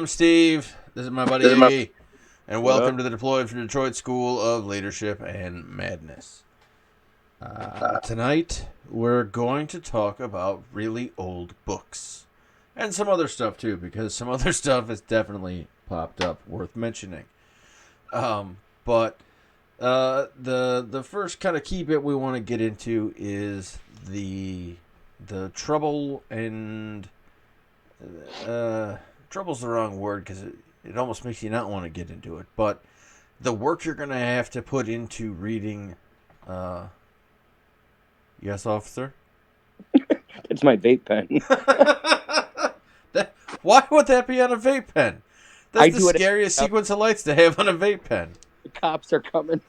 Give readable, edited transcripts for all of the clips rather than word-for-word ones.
I'm Steve. This is my buddy Iggy. And welcome to the Deployed from Detroit School of Leadership and Madness. Tonight, we're going to talk about really old books. And some other stuff, too, because some other stuff has definitely popped up worth mentioning. But the first kind of key bit we want to get into is the trouble and... trouble's the wrong word because it almost makes you not want to get into it. But the work you're going to have to put into reading... yes, officer? It's my vape pen. Why would that be on a vape pen? That's the scariest sequence of lights to have on a vape pen. The cops are coming.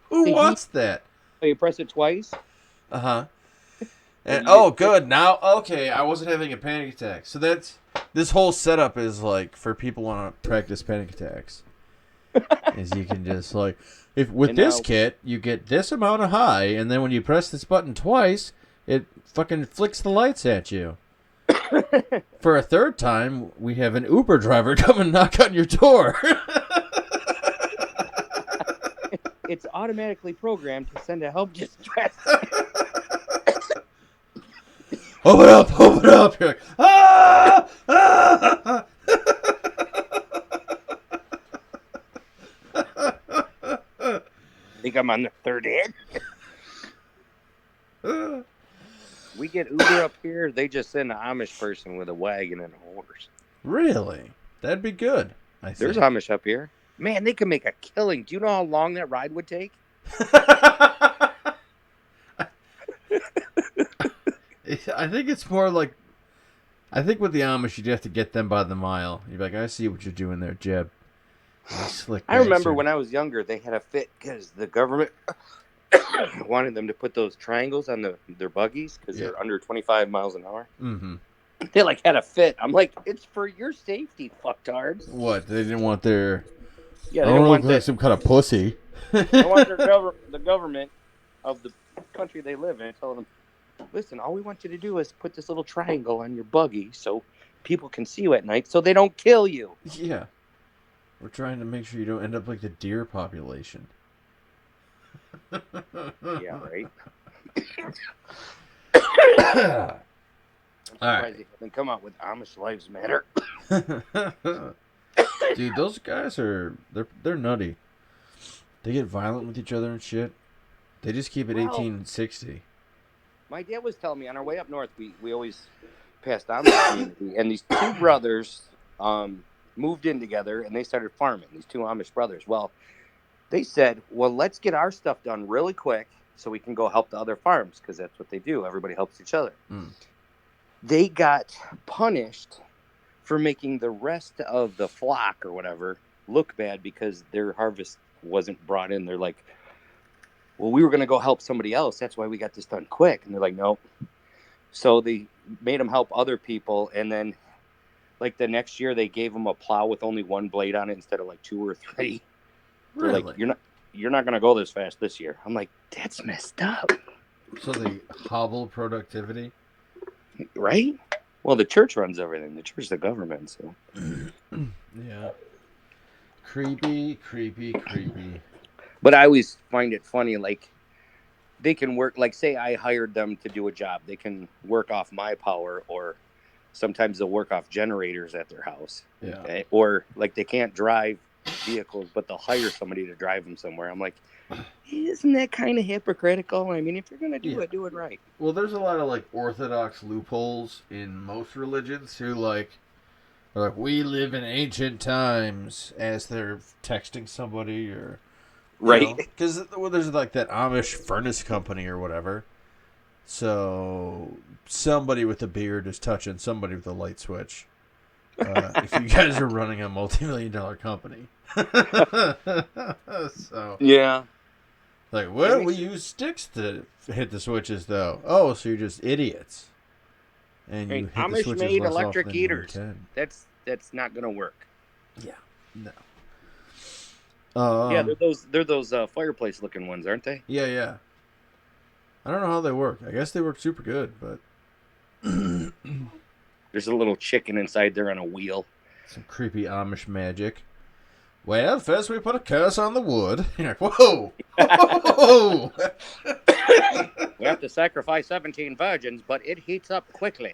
Who wants that? Oh, you press it twice? Uh-huh. And good. Now, okay, I wasn't having a panic attack. So this whole setup is like for people who want to practice panic attacks. Is you can just like with this kit, you get this amount of high, and then when you press this button twice, it fucking flicks the lights at you. For a third time, we have an Uber driver come and knock on your door. it's automatically programmed to send a help distress. Open up. You're like, ah! Ah! I think I'm on the third hit. We get Uber up here. They just send an Amish person with a wagon and a horse. Really? That'd be good. I think. There's Amish up here. Man, they can make a killing. Do you know how long that ride would take? I think it's more like, I think with the Amish, you'd have to get them by the mile. You'd be like, I see what you're doing there, Jeb. Slick I remember bastard. when I was younger, they had a fit because the government wanted them to put those triangles on their buggies because they're under 25 miles an hour. Mm-hmm. They like had a fit. I'm like, it's for your safety, fucktards. What? They didn't want their... Yeah, I they don't didn't want look like some kind of pussy. They want the government of the country they live in telling them, listen, all we want you to do is put this little triangle on your buggy so people can see you at night so they don't kill you. Yeah. We're trying to make sure you don't end up like the deer population. Yeah, right. I'm All surprised right. they haven't come out with Amish Lives Matter. Dude, those guys are they're nutty. They get violent with each other and shit. They just keep it Well, 1860. My dad was telling me on our way up north, we always passed Amish community, and these two brothers moved in together and they started farming. These two Amish brothers. Well, they said, well, let's get our stuff done really quick so we can go help the other farms because that's what they do. Everybody helps each other. Mm. They got punished for making the rest of the flock or whatever look bad because their harvest wasn't brought in. They're like, well, we were going to go help somebody else. That's why we got this done quick. And they're like, nope. So they made them help other people. And then like the next year they gave them a plow with only one blade on it instead of like 2 or 3. They're Really? like, you're not going to go this fast this year. I'm like, that's messed up. So they hobble productivity? Right? Well, the church runs everything. The church is the government, so. Yeah. Creepy. But I always find it funny, like, they can work, like, say I hired them to do a job. They can work off my power, or sometimes they'll work off generators at their house. Yeah. Okay? Or, like, they can't drive vehicles, but they'll hire somebody to drive them somewhere. I'm like, isn't that kind of hypocritical? I mean, if you're going to do it, do it right. Well, there's a lot of like orthodox loopholes in most religions who are like, we live in ancient times as they're texting somebody or right. Because there's like that Amish furnace company or whatever. So somebody with a beard is touching somebody with a light switch. If you guys are running a multi-million-dollar company. So Yeah. like, well, we use sticks to hit the switches, though. Oh, so you're just idiots. And you hit the Amish switches made less electric often than you heaters. can. That's not gonna work. Yeah, no. Yeah, they're those fireplace looking ones, aren't they? Yeah. I don't know how they work. I guess they work super good, but There's a little chicken inside there on a wheel. some creepy Amish magic. Well, first we put a curse on the wood. You're like, whoa! Whoa! We have to sacrifice 17 virgins, but it heats up quickly.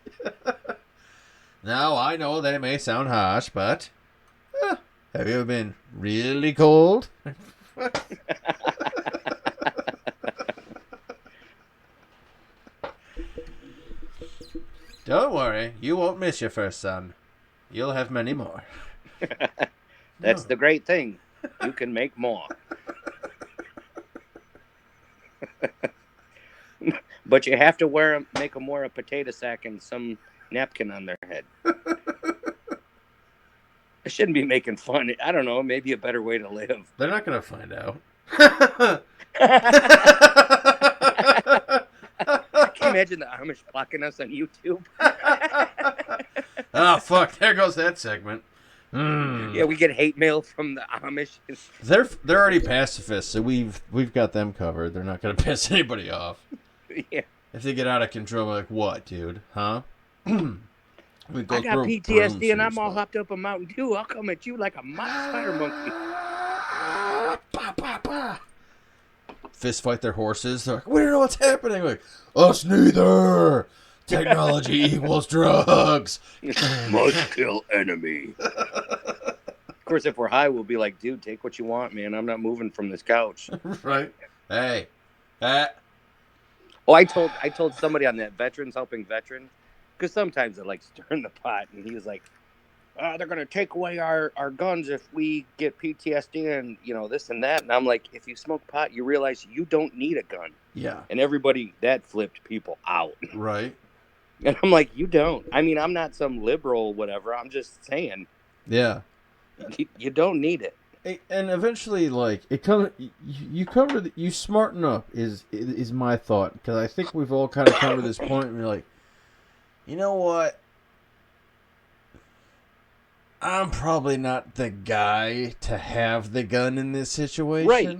Now, I know they may sound harsh, but have you ever been really cold? Don't worry, you won't miss your first son. You'll have many more. That's the great thing. You can make more. But you have to make them wear a potato sack and some napkin on their head. I shouldn't be making fun. I don't know. Maybe a better way to live. They're not going to find out. Can you imagine the Amish blocking us on YouTube? Oh, fuck. There goes that segment. Yeah, we get hate mail from the Amish. They're already pacifists, so we've got them covered. They're not going to piss anybody off. Yeah. If they get out of control, we're like, what, dude? Huh? We I got PTSD and I'm all hopped up a Mountain Dew. I'll come at you like a fire monkey. fist fight their horses. They're like, we don't know what's happening. Like, us neither. Technology equals drugs. Must kill enemy. Of course, if we're high, we'll be like, dude, take what you want, man. I'm not moving from this couch. Right? Hey. Oh, I told somebody on that Veterans Helping Veterans, because sometimes I like stirring the pot, and he was like, they're going to take away our guns if we get PTSD and, this and that. And I'm like, if you smoke pot, you realize you don't need a gun. Yeah. And everybody, that flipped people out. Right. And I'm like, you don't. I mean, I'm not some liberal whatever. I'm just saying. Yeah. You don't need it. And eventually, like, it comes. You smarten up is my thought, because I think we've all kind of come to this point where you're like, you know what? I'm probably not the guy to have the gun in this situation. Right.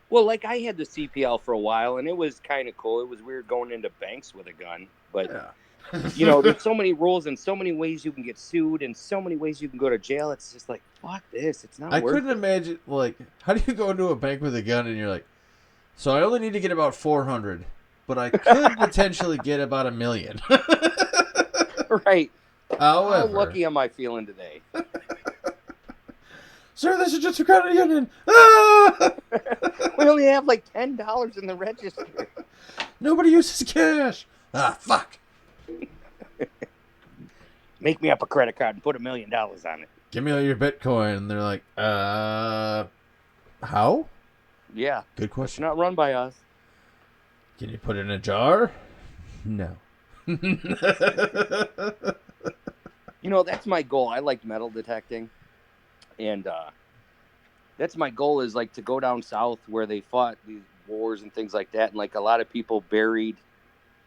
Well, like, I had the CPL for a while, and it was kind of cool. It was weird going into banks with a gun, but there's so many rules and so many ways you can get sued and so many ways you can go to jail. It's just like, fuck this. It's not worth it. I couldn't imagine, like, how do you go into a bank with a gun and you're like, so I only need to get about 400, but I could potentially get about $1 million. Right. However, how lucky am I feeling today? Sir, this is just a credit union. Ah! We only have like $10 in the register. Nobody uses cash. Ah, fuck. Make me up a credit card and put $1 million on it. Give me all your Bitcoin. And they're like, how? Yeah. Good It's question. not run by us. Can you put it in a jar? No. That's my goal. I like metal detecting. And that's my goal, is like to go down south where they fought these wars and things like that. And like a lot of people buried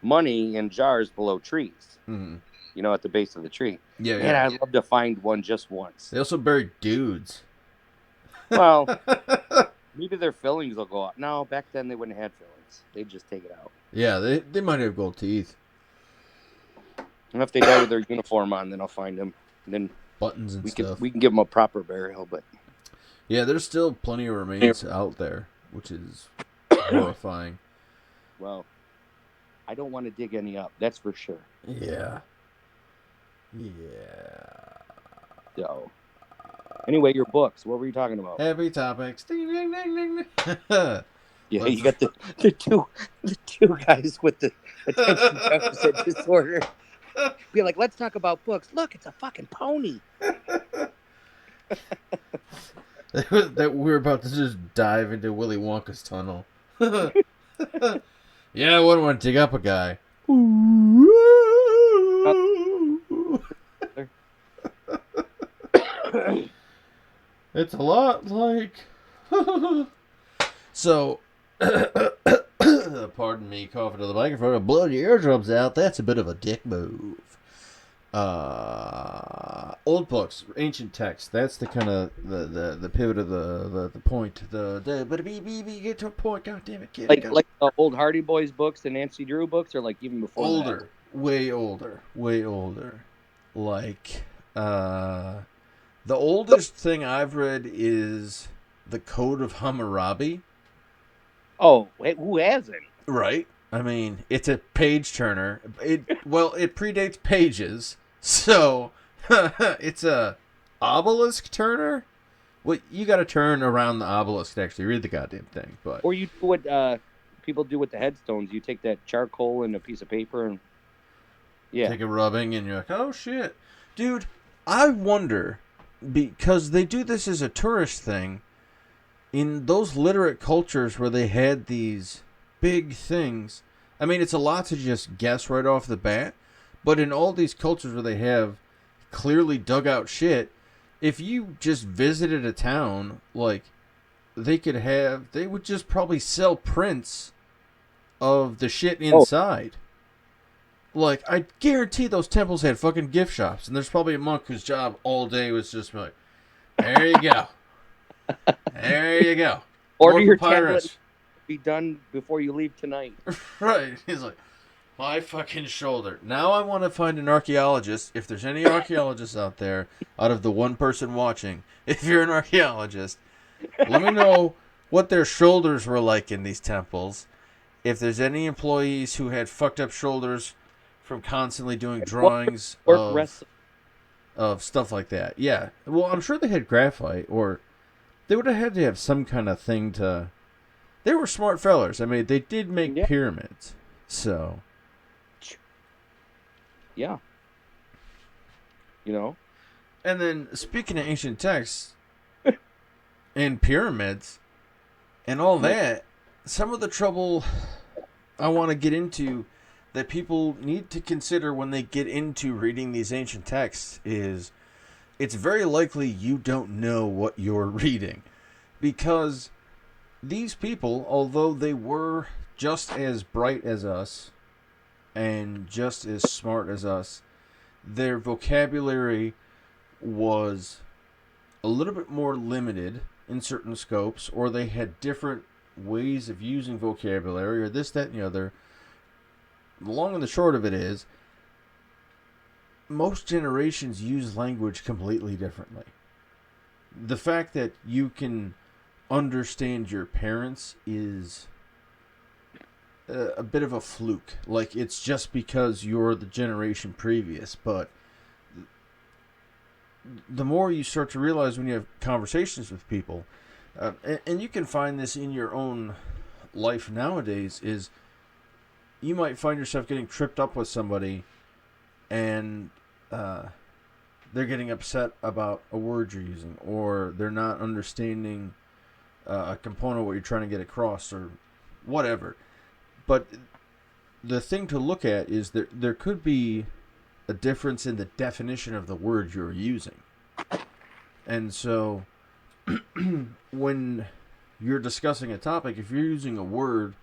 money in jars below trees, at the base of the tree. Yeah, Man, I'd love to find one just once. They also buried dudes. Well, maybe their fillings will go up. No, back then they wouldn't have had fillings. They'd just take it out. Yeah, they might have gold teeth. And if they die with their uniform on, then I'll find them. And then buttons and stuff. We can give them a proper burial, but yeah, there's still plenty of remains out there, which is horrifying. Well, I don't want to dig any up. That's for sure. Yeah. So, anyway, your books. What were you talking about? Heavy topics. Ding, ding, ding, ding, ding. Yeah, you got the two guys with the attention deficit disorder. Be like, let's talk about books. Look, it's a fucking pony. That we're about to just dive into Willy Wonka's tunnel. Yeah, I wouldn't want to dig up a guy. It's a lot like... So, pardon me coughing to the microphone. Blow your eardrums out. That's a bit of a dick move. Old books, ancient texts. That's the kind of the pivot of the point. But get to a point. God damn it, kid. Like the old Hardy Boys books, the Nancy Drew books, or like even before older, that? way older. Like the oldest thing I've read is the Code of Hammurabi. Oh, wait, who hasn't? Right. I mean, it's a page turner. It predates pages, so it's a obelisk turner. Well, you got to turn around the obelisk to actually read the goddamn thing. But or you do what people do with the headstones. You take that charcoal and a piece of paper and take a rubbing, and you're like, oh shit, dude. I wonder, because they do this as a tourist thing. In those literate cultures where they had these big things, I mean, it's a lot to just guess right off the bat, but in all these cultures where they have clearly dug out shit, if you just visited a town, like, they would just probably sell prints of the shit inside. Like, I guarantee those temples had fucking gift shops, and there's probably a monk whose job all day was just like, there you go. There you go. Order your tablet. Be done before you leave tonight. Right. He's like, my fucking shoulder. Now I want to find an archaeologist. If there's any archaeologists out there, out of the one person watching, if you're an archaeologist, let me know what their shoulders were like in these temples. If there's any employees who had fucked up shoulders from constantly doing drawings of stuff like that. Yeah. Well, I'm sure they had graphite, or they would have had to have some kind of thing to. They were smart fellers. I mean, they did make pyramids, so. Yeah. You know. And then speaking of ancient texts and pyramids and all that, some of the trouble I want to get into that people need to consider when they get into reading these ancient texts is it's very likely you don't know what you're reading. Because these people, although they were just as bright as us and just as smart as us, their vocabulary was a little bit more limited in certain scopes, or they had different ways of using vocabulary, or this, that, and the other. The long and the short of it is, most generations use language completely differently. The fact that you can understand your parents is a bit of a fluke. Like, it's just because you're the generation previous, but the more you start to realize when you have conversations with people, and you can find this in your own life nowadays, is you might find yourself getting tripped up with somebody and they're getting upset about a word you're using, or they're not understanding a component of what you're trying to get across, or whatever. But the thing to look at is there could be a difference in the definition of the word you're using. And so when you're discussing a topic, if you're using a word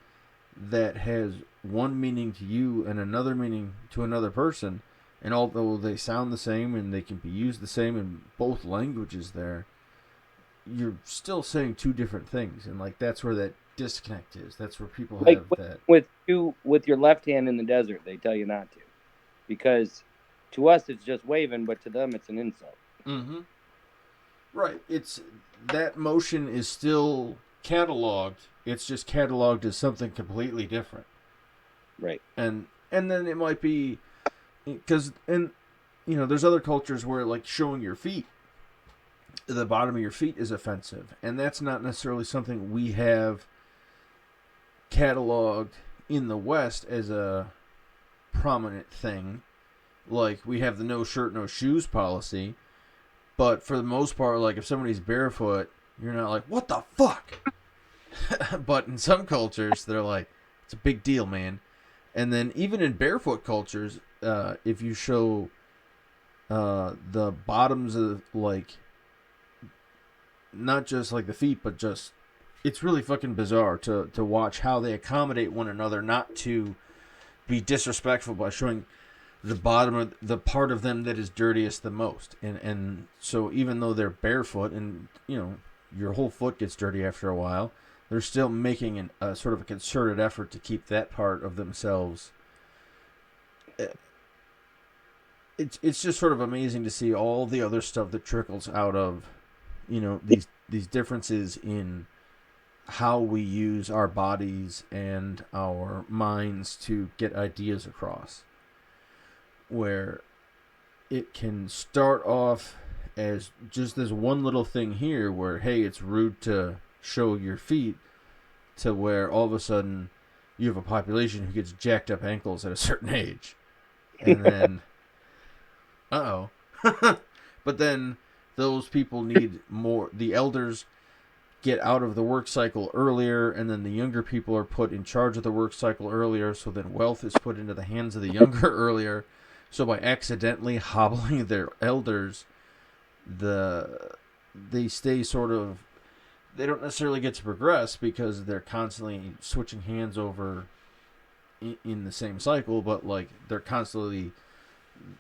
that has one meaning to you and another meaning to another person, and although they sound the same and they can be used the same in both languages there, you're still saying two different things. And like, that's where that disconnect is. That's where people like have that. With your left hand in the desert, they tell you not to. Because to us it's just waving, but to them it's an insult. Mm-hmm. Right. It's that motion is still cataloged. It's just cataloged as something completely different. Right. And then it might be because there's other cultures where like showing your feet, the bottom of your feet is offensive, and that's not necessarily something we have cataloged in the West as a prominent thing. Like, we have the no shirt, no shoes policy, but for the most part, like, if somebody's barefoot, you're not like, what the fuck? But in some cultures, they're like, it's a big deal, man. And then even in barefoot cultures, if you show the bottoms of, like, not just like the feet, but just, it's really fucking bizarre to watch how they accommodate one another, not to be disrespectful by showing the bottom of the part of them that is dirtiest the most. And so even though they're barefoot and, your whole foot gets dirty after a while, they're still making a sort of a concerted effort to keep that part of themselves. It's just sort of amazing to see all the other stuff that trickles out of, these differences in how we use our bodies and our minds to get ideas across. Where it can start off as just this one little thing here where, hey, it's rude to show your feet, to where all of a sudden you have a population who gets jacked up ankles at a certain age. And then, but then those people need more, the elders get out of the work cycle earlier, and then the younger people are put in charge of the work cycle earlier, so then wealth is put into the hands of the younger earlier. So by accidentally hobbling their elders, they stay sort of, they don't necessarily get to progress because they're constantly switching hands over in the same cycle, but like they're constantly,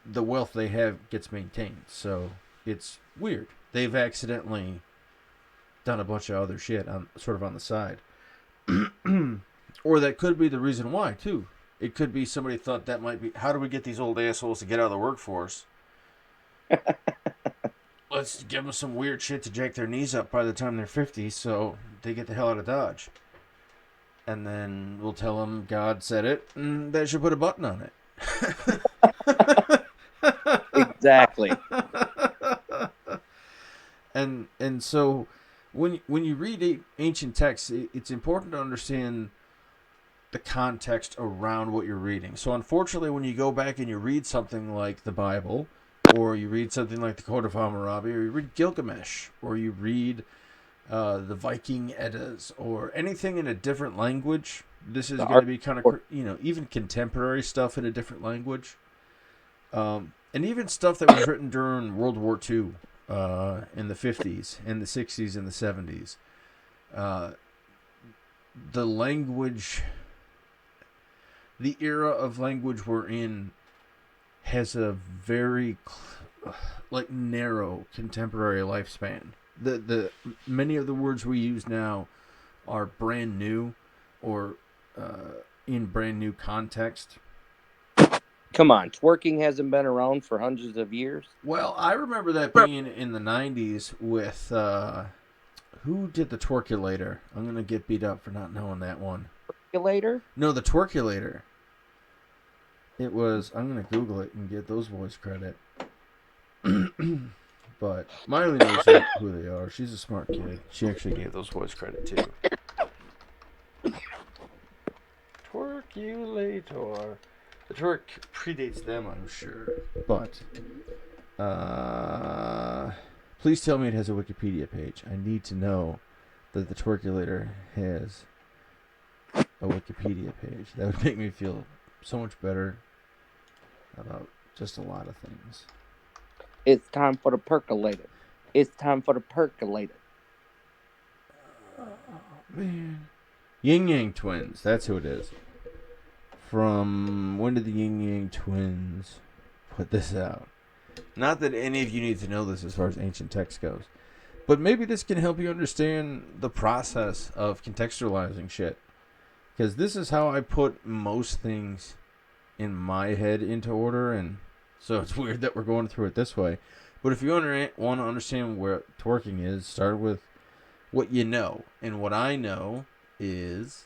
the wealth they have gets maintained. So it's weird. They've accidentally done a bunch of other shit on the side. Or that could be the reason why too. It could be somebody thought that might be, how do we get these old assholes to get out of the workforce? let's give them some weird shit to jack their knees up by the time they're 50 so they get the hell out of Dodge. And then we'll tell them God said it and they should put a button on it. Exactly. And so when you read ancient texts, it's important to understand the context around what you're reading. So unfortunately, when you go back and you read something like the Bible, or you read something like the Code of Hammurabi, or you read Gilgamesh, or you read the Viking Eddas, or anything in a different language, this is going to be kind of, even contemporary stuff in a different language. And even stuff that was written during World War II in the 50s, and the 60s, and the 70s. The language, the era of language we're in has a very narrow contemporary lifespan. The many of the words we use now are brand new or in brand new context. Come on, twerking hasn't been around for hundreds of years. Well, I remember that being in the 90s with who did the Twerkulator? I'm going to get beat up for not knowing that one. Twerkulator? No, the Twerkulator. It was, I'm going to Google it and get those boys credit. But Miley knows who they are. She's a smart kid. She actually gave those boys credit too. Twerkulator. The twerk predates them, I'm sure. But, please tell me it has a Wikipedia page. I need to know that the Twerkulator has a Wikipedia page. That would make me feel so much better about just a lot of things. It's time for the percolator. It's time for the percolator. Oh, man. Yin Yang Twins. That's who it is. From when did the Yin Yang Twins put this out? Not that any of you need to know this as far as ancient text goes, but maybe this can help you understand the process of contextualizing shit. Because this is how I put most things in my head into order, and so it's weird that we're going through it this way. But if you want to understand where twerking is, start with what you know. And what I know is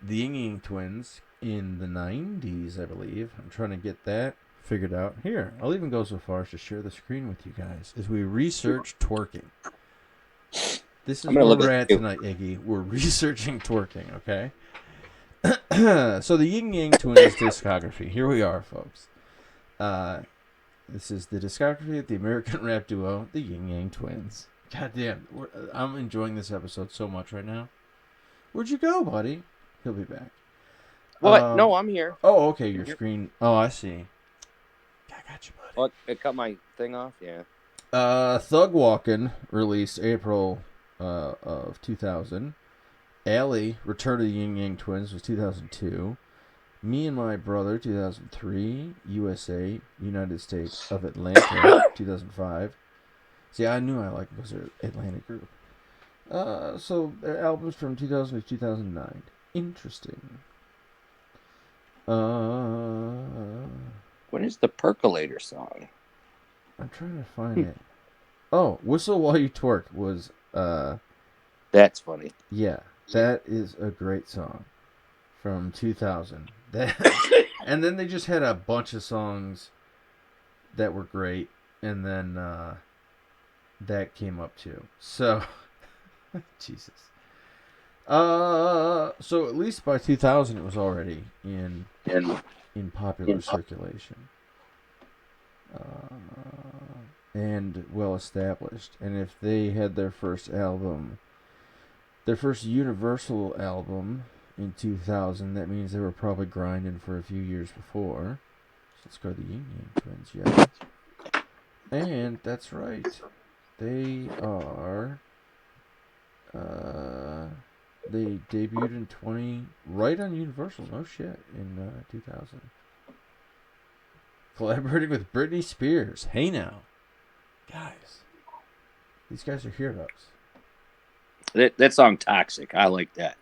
the Yin Yang Twins in the 90s, I believe. I'm trying to get that figured out. Here, I'll even go so far as to share the screen with you guys as we research twerking. This is where we're at tonight, Iggy. We're researching twerking, okay? So the Yin Yang Twins discography. Here we are, folks. This is the discography of the American rap duo, the Yin Yang Twins. God damn, I'm enjoying this episode so much right now. Where'd you go, buddy? He'll be back. What? No, I'm here. Oh, okay, your screen. Oh, I see. I got you, buddy. What? It cut my thing off? Yeah. Thug Walkin' released April of 2000. Allie, Return of the Yin Yang Twins was 2002. Me and My Brother, 2003. USA, United States of Atlanta, 2005. See, I knew I liked because they're Atlantic group. So their albums from 2000 to 2009. Interesting. When is the percolator song? I'm trying to find it. Oh, Whistle While You Twerk was That's funny. Yeah, that is a great song from 2000. And then they just had a bunch of songs that were great, and then that came up too. So Jesus. So at least by 2000 it was already in popular circulation. And well established. And if they had their first Universal album in 2000, that means they were probably grinding for a few years before. So let's go to the Yin Yang Twins, yeah. And that's right. They are they debuted in right on Universal, no shit, in 2000. Collaborating with Britney Spears. Hey now. Guys. These guys are heroes. That song Toxic. I like that.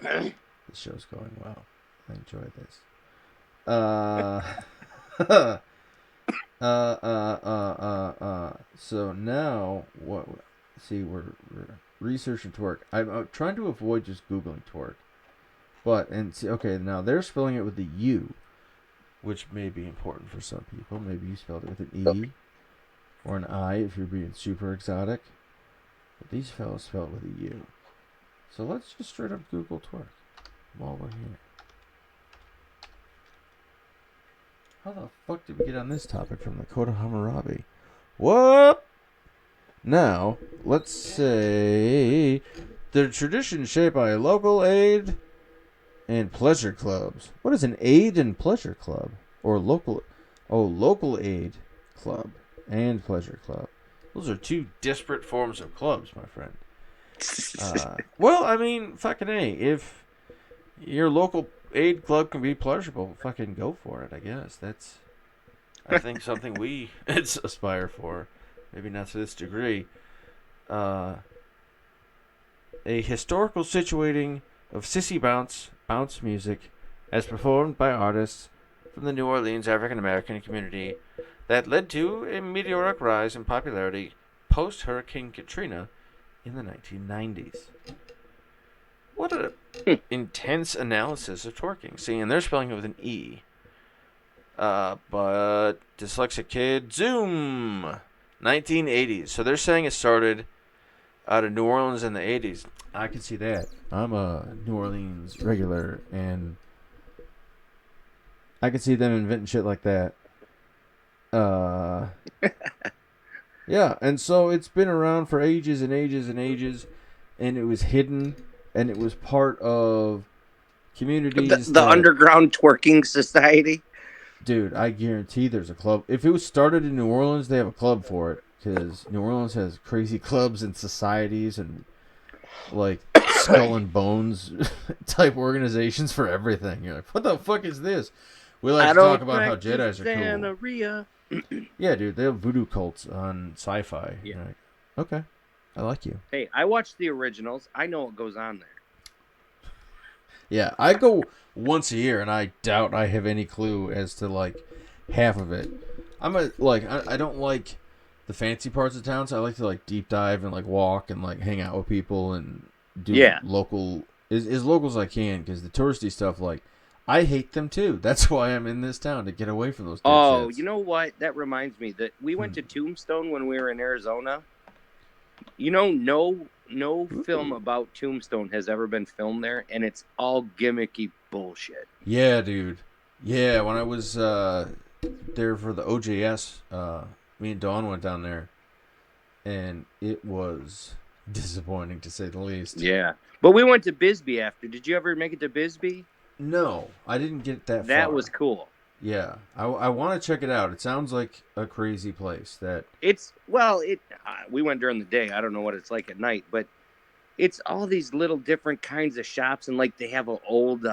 This show's going well. I enjoy this. So now what? See, we're researching twerk. I'm trying to avoid just googling twerk, but and see, okay, now they're spelling it with the U, which may be important for some people. Maybe you spelled it with an E or an I if you're being super exotic. But these fellas spell it with a U. So let's just straight up Google twerk while we're here. How the fuck did we get on this topic from Lakota Hammurabi? What? Now, let's say the tradition shaped by local aid and pleasure clubs. What is an aid and pleasure club? Or local... Oh, local aid club and pleasure club. Those are two disparate forms of clubs, my friend. Well, I mean, fucking A. If your local aid club can be pleasurable, fucking go for it, I guess. That's, I think, something we aspire for. Maybe not to this degree. A historical situating of sissy bounce music as performed by artists from the New Orleans African American community that led to a meteoric rise in popularity post-Hurricane Katrina in the 1990s. What an intense analysis of twerking. See, and they're spelling it with an E. But dyslexic kid, Zoom, 1980s. So they're saying it started out of New Orleans in the 80s. I can see that. I'm a New Orleans regular, and I can see them inventing shit like that. Yeah, and so it's been around for ages and ages and ages, and it was hidden, and it was part of communities. The underground twerking society. Dude, I guarantee there's a club. If it was started in New Orleans, they have a club for it, because New Orleans has crazy clubs and societies and, like, skull and bones type organizations for everything. You're like, what the fuck is this? We like to talk about how Jedis are cool. Yeah, dude, they have voodoo cults on sci-fi. Yeah. Like, okay, I like you. Hey, I watched the originals. I know what goes on there. Yeah, I go once a year, and I doubt I have any clue as to, like, half of it. I don't like the fancy parts of town, so I like to, like, deep dive and, like, walk and, like, hang out with people and do local, as local as I can, because the touristy stuff, like, I hate them too. That's why I'm in this town, to get away from those dipshits. You know what? That reminds me that we went to Tombstone when we were in Arizona. You know, no film about Tombstone has ever been filmed there, and it's all gimmicky bullshit. Yeah, dude. Yeah, when I was there for the OJS, me and Dawn went down there, and it was disappointing, to say the least. Yeah. But we went to Bisbee after. Did you ever make it to Bisbee? No, I didn't get that far. That was cool. Yeah, I want to check it out. It sounds like a crazy place. We went during the day. I don't know what it's like at night, but it's all these little different kinds of shops, and like they have an old,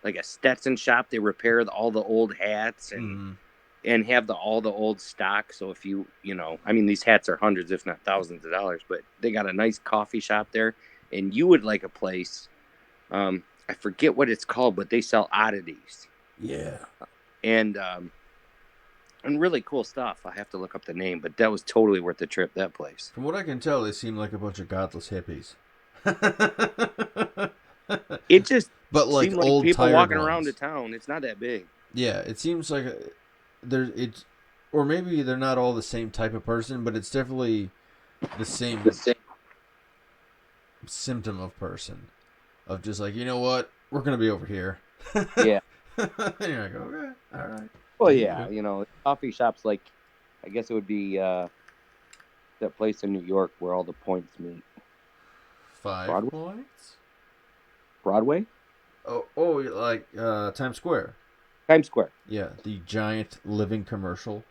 like a Stetson shop. They repair all the old hats and have all the old stock. So if these hats are hundreds, if not thousands of dollars, but they got a nice coffee shop there, and you would like a place. I forget what it's called, but they sell oddities. Yeah. And really cool stuff. I have to look up the name, but that was totally worth the trip, that place. From what I can tell, they seem like a bunch of godless hippies. It just but like seemed like old people walking ones. around the town. It's not that big. Yeah, it seems like or maybe they're not all the same type of person, but it's definitely the same symptom of person. Of just like, you know what? We're going to be over here. Yeah. And you're like, okay, all right. Well, yeah, coffee shops like, I guess it would be that place in New York where all the points meet. 5 Broadway? points? Broadway? Oh, like Times Square. Times Square. Yeah, the giant living commercial.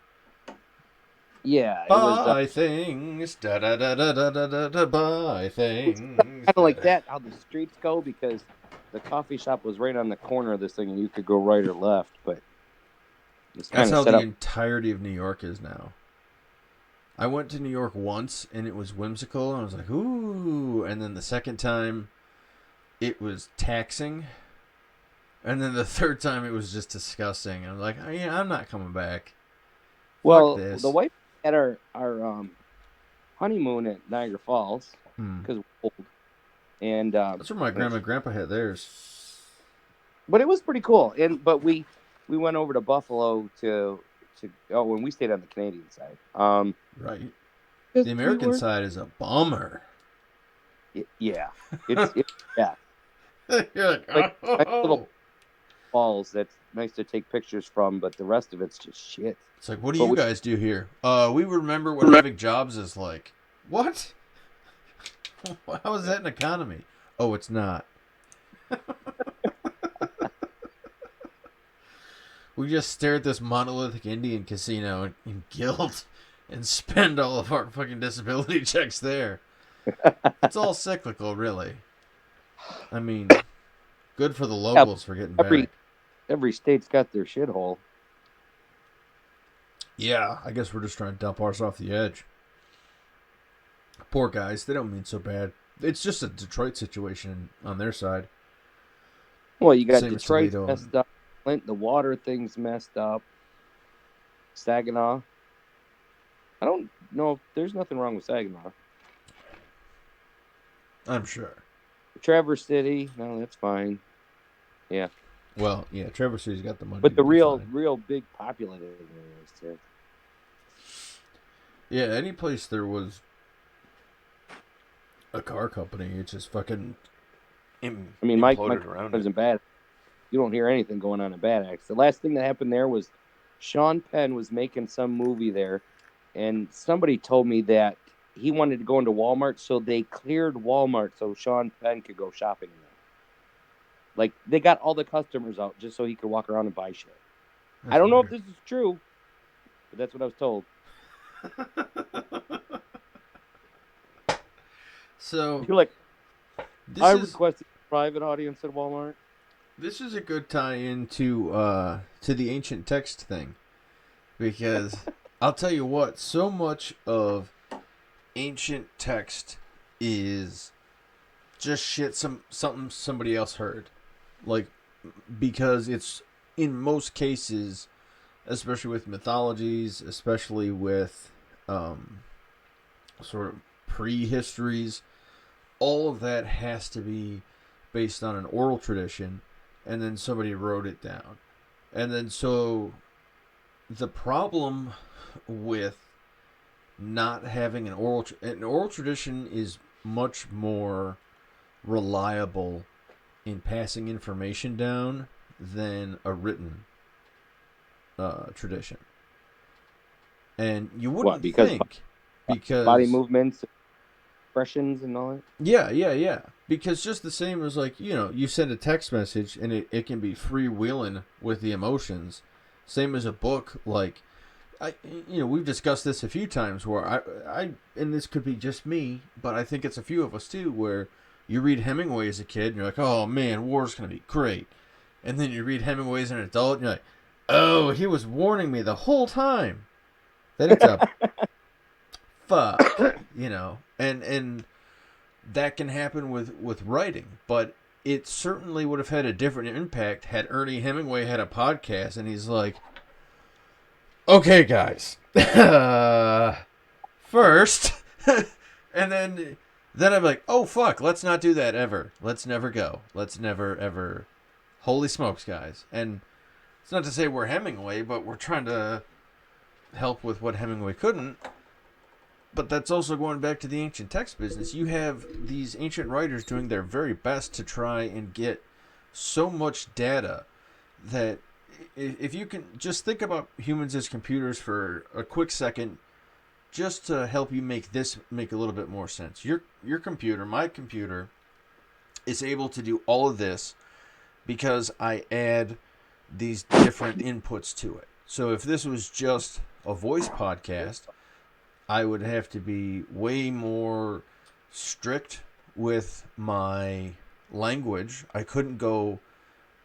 Yeah, it buy things, da da da da da da da. Buy things. Kind of like that, how the streets go, because the coffee shop was right on the corner of this thing, and you could go right or left. But that's how the entirety of New York is now. I went to New York once, and it was whimsical, and I was like, ooh. And then the second time, it was taxing. And then the third time, it was just disgusting. I'm like, I'm not coming back. Well, this. the wife had our honeymoon at Niagara Falls because we're old, and That's where my grandma and grandpa had theirs. but it was pretty cool. But we went over to Buffalo to when we stayed on the Canadian side. Right. The American side is a bummer. Yeah, it's yeah. You're like oh. nice little falls that's nice to take pictures from, but the rest of it's just shit. It's like, what do you guys do here? We remember what having jobs is like. What? How is that an economy? Oh, it's not. We just stare at this monolithic Indian casino in guilt and spend all of our fucking disability checks there. It's all cyclical, really. I mean, good for the locals for getting back. Every state's got their shithole. Yeah, I guess we're just trying to dump ours off the edge. Poor guys, they don't mean so bad. It's just a Detroit situation on their side. Well, you got Detroit messed up. Flint, the water thing's messed up. Saginaw. I don't know. There's nothing wrong with Saginaw. I'm sure. Traverse City, no, that's fine. Yeah. Well, yeah, Traverse City's got the money. But the real big populated areas too. Yeah, any place there was a car company, it's just fucking. Mike lives in Bad. You don't hear anything going on in Bad Axe. The last thing that happened there was Sean Penn was making some movie there, and somebody told me that he wanted to go into Walmart, so they cleared Walmart so Sean Penn could go shopping in there. Like, they got all the customers out just so he could walk around and buy shit. I don't know if this is true, but that's what I was told. So you're like, I requested a private audience at Walmart. This is a good tie-in to the ancient text thing, because I'll tell you what, so much of ancient text is just shit something somebody else heard, like, because it's in most cases, especially with mythologies, especially with sort of prehistories, all of that has to be based on an oral tradition, and then somebody wrote it down. And then so the problem with not having an oral tradition is much more reliable in passing information down than a written tradition. And you wouldn't think, because body movements, expressions and all that. Yeah. Because just the same as, like, you send a text message and it can be freewheeling with the emotions. Same as a book. Like, we've discussed this a few times where I and this could be just me, but I think it's a few of us too, where you read Hemingway as a kid and you're like, oh man, war's going to be great. And then you read Hemingway as an adult and you're like, oh, he was warning me the whole time. Then it's a fuck, and that can happen with writing, but it certainly would have had a different impact had Ernie Hemingway had a podcast and he's like, okay guys, first, and then I'm like, oh fuck, let's not do that ever. Let's never go. Let's never ever. Holy smokes, guys. And it's not to say we're Hemingway, but we're trying to help with what Hemingway couldn't. But that's also going back to the ancient text business. You have these ancient writers doing their very best to try and get so much data that if you can just think about humans as computers for a quick second, just to help you make this make a little bit more sense. Your computer, my computer, is able to do all of this because I add these different inputs to it. So if this was just a voice podcast, I would have to be way more strict with my language. I couldn't go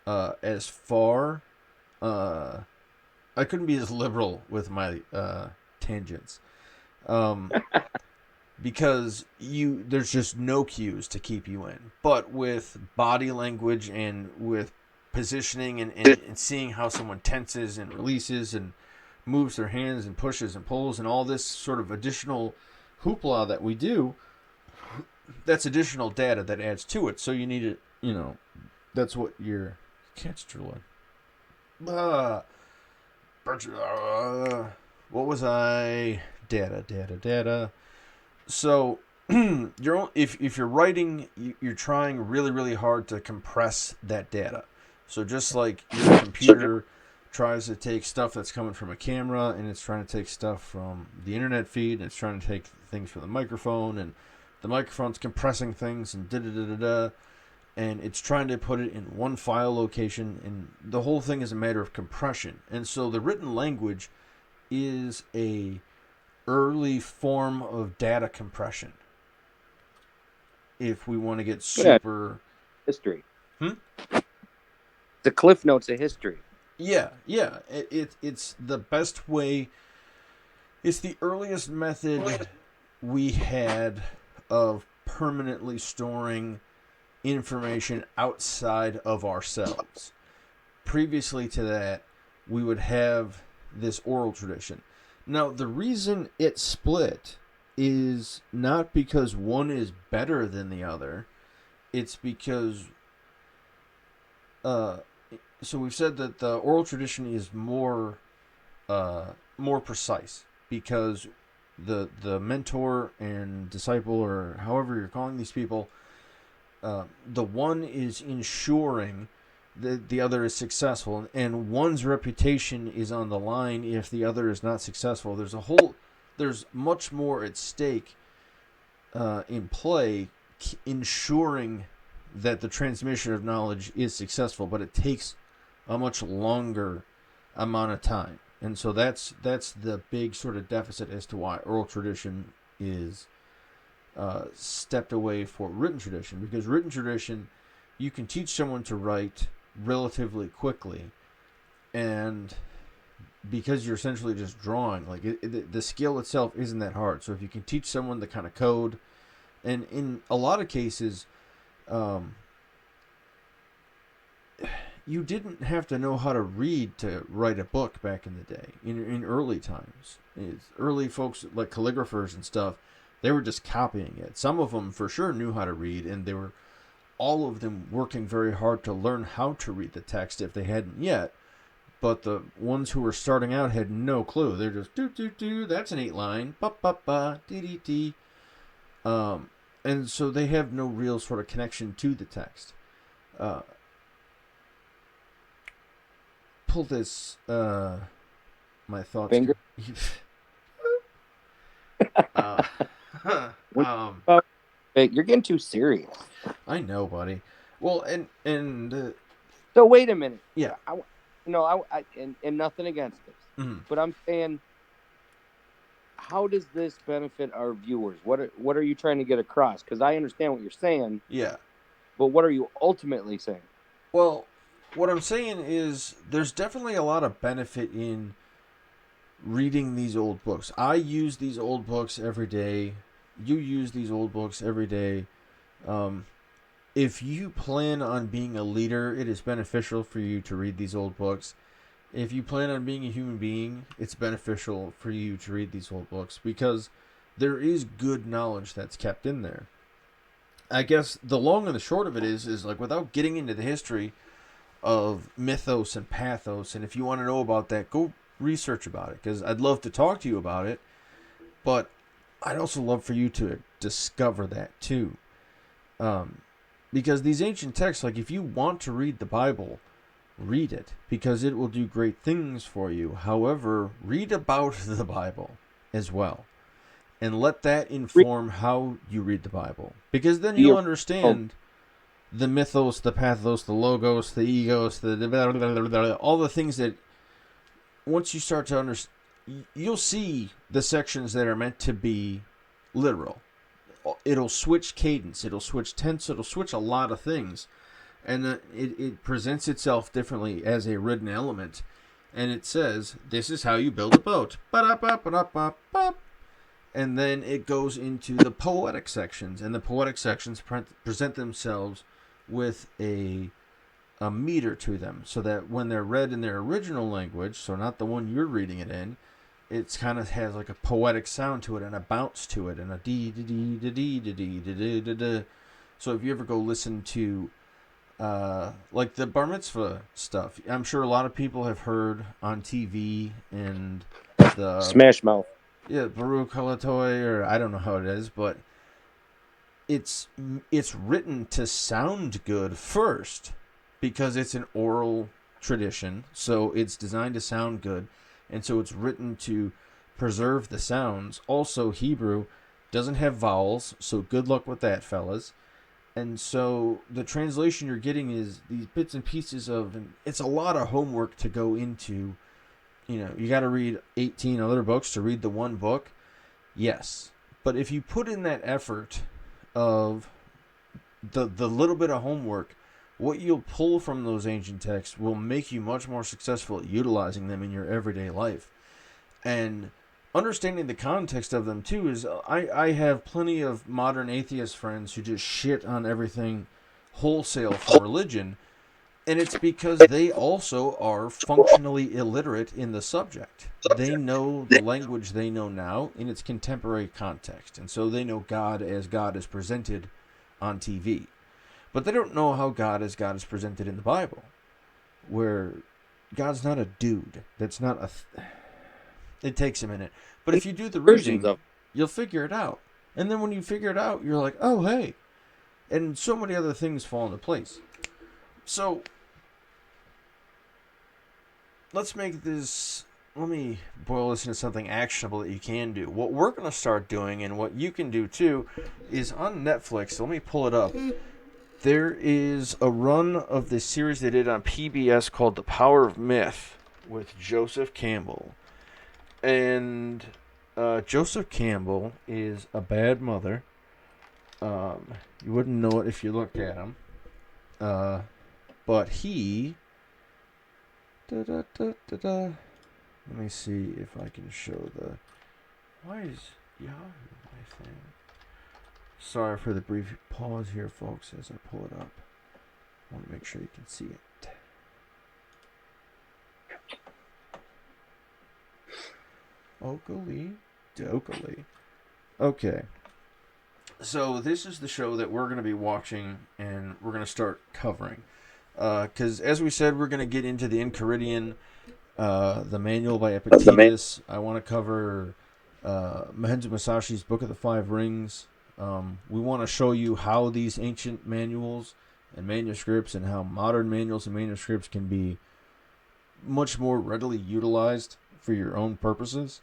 as far. I couldn't be as liberal with my tangents. Because there's just no cues to keep you in. But with body language and with positioning and seeing how someone tenses and releases and moves their hands and pushes and pulls and all this sort of additional hoopla that we do, that's additional data that adds to it. So you need it, that's what your cat's drooling. What was I? Data. So if you're writing, you're trying really, really hard to compress that data. So just like your computer tries to take stuff that's coming from a camera, and it's trying to take stuff from the internet feed, and it's trying to take things from the microphone, and the microphone's compressing things, and da-da-da-da-da, and it's trying to put it in one file location, and the whole thing is a matter of compression. And so the written language is a early form of data compression. If we want to get super... History. The Cliff Notes of history. Yeah. It's the best way. It's the earliest method we had of permanently storing information outside of ourselves. Previously to that, we would have this oral tradition. Now, the reason it split is not because one is better than the other. It's because... So we've said that the oral tradition is more precise because the mentor and disciple, or however you're calling these people, the one is ensuring that the other is successful, and one's reputation is on the line if the other is not successful. There's much more at stake in play, ensuring that the transmission of knowledge is successful, but it takes a much longer amount of time. And so that's the big sort of deficit as to why oral tradition is stepped away for written tradition. Because written tradition, you can teach someone to write relatively quickly, and because you're essentially just drawing, like the skill itself isn't that hard. So if you can teach someone the kind of code, and in a lot of cases, you didn't have to know how to read to write a book back in the day, in early times. Early folks, like calligraphers and stuff, they were just copying it. Some of them for sure knew how to read, and they were all of them working very hard to learn how to read the text if they hadn't yet. But the ones who were starting out had no clue. They're just, do, that's an 8-line, ba, dee. And so they have no real sort of connection to the text. Pull this, my thoughts. Finger? You're getting too serious. I know, buddy. Well, and so wait a minute. Yeah. I nothing against this, mm-hmm. but I'm saying, how does this benefit our viewers? What are you trying to get across? Because I understand what you're saying. Yeah. But what are you ultimately saying? Well, what I'm saying is there's definitely a lot of benefit in reading these old books. I use these old books every day. You use these old books every day. If you plan on being a leader, it is beneficial for you to read these old books. If you plan on being a human being, it's beneficial for you to read these old books because there is good knowledge that's kept in there. I guess the long and the short of it is like, without getting into the history of mythos and pathos, and if you want to know about that, go research about it, because I'd love to talk to you about it, but I'd also love for you to discover that too. Because these ancient texts, like, if you want to read the Bible, read it, because it will do great things for you. However, read about the Bible as well, and let that inform how you read the Bible, because then you'll understand the mythos, the pathos, the logos, the egos, all the things that once you start to understand, you'll see the sections that are meant to be literal. It'll switch cadence, it'll switch tense, it'll switch a lot of things. And it presents itself differently as a written element. And it says, this is how you build a boat. And then it goes into the poetic sections. And the poetic sections present themselves with a a meter to them, so that when they're read in their original language, so not the one you're reading it in, it's kind of has like a poetic sound to it and a bounce to it and a dee dee dee dee dee dee dee dee dee dee. So if you ever go listen to like the bar mitzvah stuff, I'm sure a lot of people have heard on TV and the Smash Mouth. yeah, Baruch Halatoy, or I don't know how it is, but it's written to sound good first because it's an oral tradition, so it's designed to sound good, and so it's written to preserve the sounds. Also, Hebrew doesn't have vowels, so good luck with that, fellas. And so the translation you're getting is these bits and pieces of, and it's a lot of homework to go into. You know, you got to read 18 other books to read the one book. Yes. But if you put in that effort of the little bit of homework, what you'll pull from those ancient texts will make you much more successful at utilizing them in your everyday life. And understanding the context of them, too, is I have plenty of modern atheist friends who just shit on everything wholesale for religion. And it's because they also are functionally illiterate in the subject. They know the language they know now in its contemporary context. And so they know God as God is presented on TV. But they don't know how God is presented in the Bible. Where God's not a dude. That's not a... It takes a minute. But if you do the reading, you'll figure it out. And then when you figure it out, you're like, oh, hey. And so many other things fall into place. So, let's make this... Let me boil this into something actionable that you can do. What we're going to start doing, and what you can do too, is on Netflix. So let me pull it up. There is a run of this series they did on PBS called The Power of Myth with Joseph Campbell. And Joseph Campbell is a bad mother. You wouldn't know it if you looked at him. But he... Let me see if I can show the... Why is Yahoo my thing? Sorry for the brief pause here, folks, as I pull it up. I want to make sure you can see it. Oakley Dokley. Okay. So this is the show that we're going to be watching and we're going to start covering. Because as we said, we're going to get into the Enchiridion, the manual by Epictetus. I want to cover Mahenzo Musashi's Book of the Five Rings. We want to show you how these ancient manuals and manuscripts and how modern manuals and manuscripts can be much more readily utilized for your own purposes.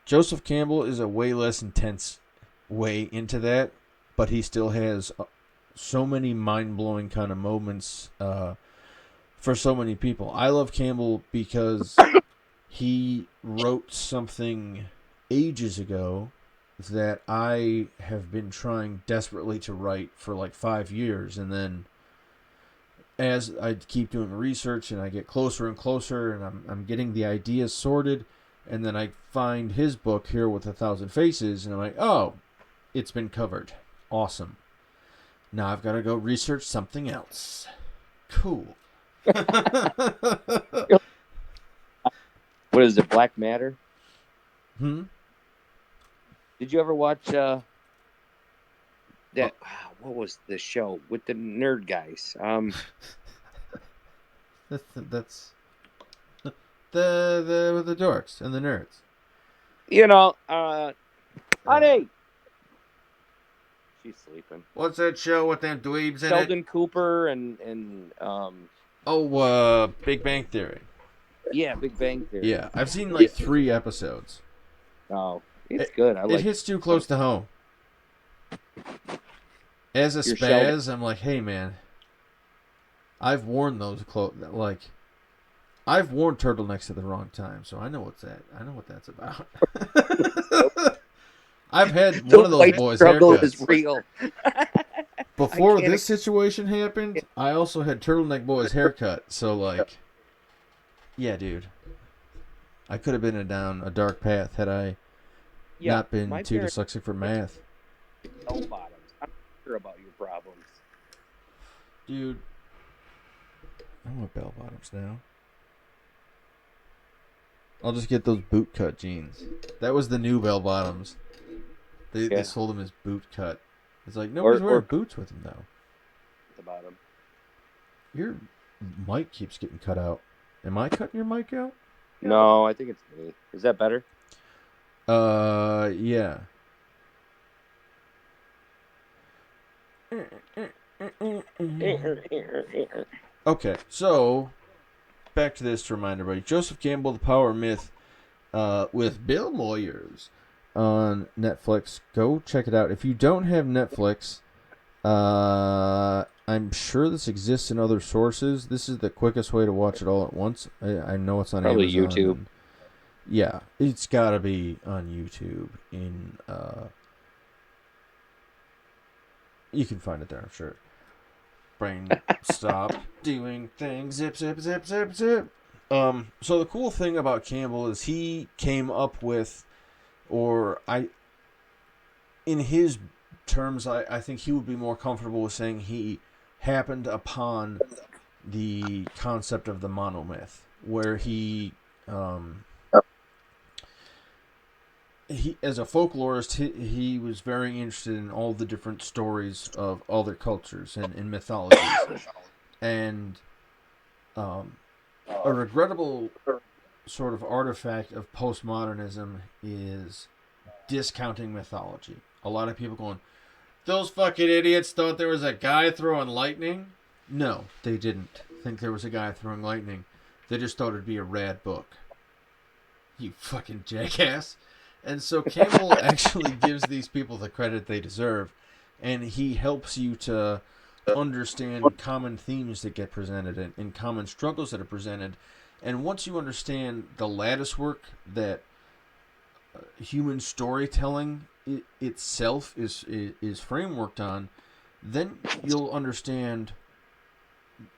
Joseph Campbell is a way less intense way into that, but he still has so many mind-blowing kind of moments for so many people. I love Campbell because he wrote something ages ago that I have been trying desperately to write for like 5 years, and then as I keep doing research and I get closer and closer and I'm getting the ideas sorted, and then I find his book Here with 1,000 Faces, and I'm like, oh, it's been covered. Awesome. Now I've got to go research something else. Cool. What is it, Black Matter? Did you ever watch that? What was the show with the nerd guys? That's the dorks and the nerds. You know, honey, she's sleeping. What's that show with them dweebs in it? Sheldon Cooper and Big Bang Theory. Yeah, Big Bang Theory. Yeah, I've seen like 3 episodes. Oh, it's good. It hits too close to home. As a spaz, I'm like, hey man, I've worn those clothes. Like, I've worn turtlenecks at the wrong time, so I know what that's about. I've had one of those boys' haircuts. Is real. Before this situation happened, I also had turtleneck boys' haircut. So like, yeah, dude, I could have been down a dark path had I not been too dyslexic for math. No bottoms. I'm not sure about your problems, dude. I want bell bottoms now. I'll just get those boot cut jeans. That was the new bell bottoms. They sold them as boot cut. It's like nobody's wearing boots with them though. The bottom. Your mic keeps getting cut out. Am I cutting your mic out? No, I think it's me. Is that better? Yeah. Okay, so back to this to remind everybody. Joseph Campbell, The Power Myth, with Bill Moyers on Netflix. Go check it out. If you don't have Netflix, I'm sure this exists in other sources. This is the quickest way to watch it all at once. I know it's on probably Amazon. YouTube. Yeah, it's got to be on YouTube. You can find it there, I'm sure. Brain stop doing things. Zip, zip, zip, zip, zip. So the cool thing about Campbell is he came up with, in his terms, I think he would be more comfortable with saying he happened upon the concept of the monomyth, where he as a folklorist, he was very interested in all the different stories of other cultures and mythologies. And a regrettable sort of artifact of postmodernism is discounting mythology. A lot of people going, those fucking idiots thought there was a guy throwing lightning. No, they didn't think there was a guy throwing lightning. They just thought it'd be a rad book. You fucking jackass. And so Campbell actually gives these people the credit they deserve, and he helps you to understand common themes that get presented and common struggles that are presented. And once you understand the lattice work that human storytelling itself is frameworked on, then you'll understand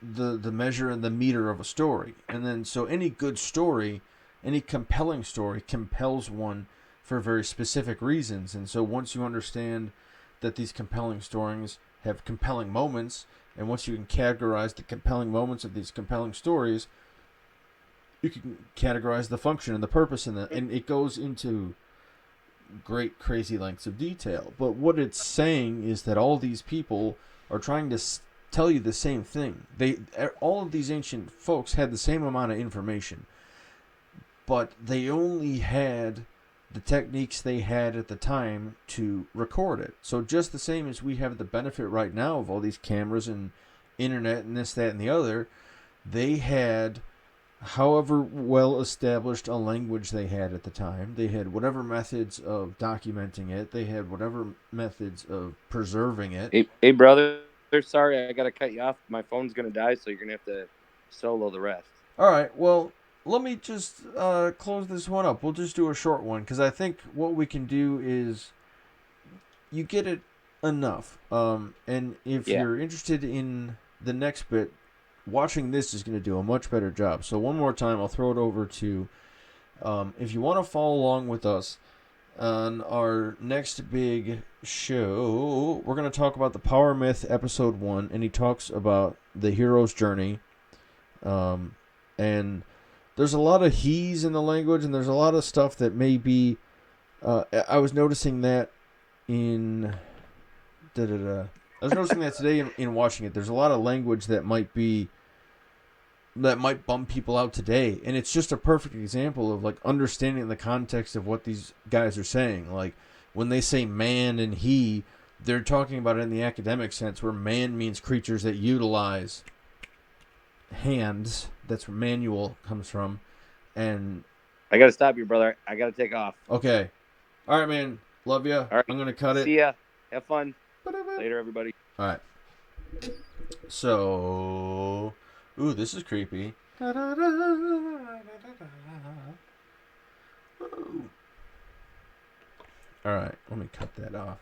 the measure and the meter of a story. And then so any good story, any compelling story compels one for very specific reasons. And so once you understand that these compelling stories have compelling moments, and once you can categorize the compelling moments of these compelling stories, you can categorize the function and the purpose and it goes into great crazy lengths of detail. But what it's saying is that all these people are trying to tell you the same thing. All of these ancient folks had the same amount of information, but they only had the techniques they had at the time to record it. So just the same as we have the benefit right now of all these cameras and internet and this, that, and the other, they had however well established a language they had at the time. They had whatever methods of documenting it. They had whatever methods of preserving it. Hey brother, sorry, I got to cut you off. My phone's going to die, so you're going to have to solo the rest. All right, well, let me just close this one up. We'll just do a short one because I think what we can do is you get it enough. And if you're interested in the next bit, watching this is going to do a much better job. So one more time, I'll throw it over to, if you want to follow along with us on our next big show, we're going to talk about the Power Myth episode 1, and he talks about the hero's journey. And there's a lot of he's in the language, and there's a lot of stuff that may be, I was noticing that in, I was noticing that today in watching it. There's a lot of language that might bum people out today, and it's just a perfect example of like understanding the context of what these guys are saying. Like when they say man and he, they're talking about it in the academic sense, where man means creatures that utilize hands. That's where manual comes from. And I gotta stop you, brother. I gotta take off. Okay. All right, man. Love you. All right. I'm gonna cut it. See ya. Have fun. Later, everybody. All right. So, ooh, this is creepy. All right, let me cut that off.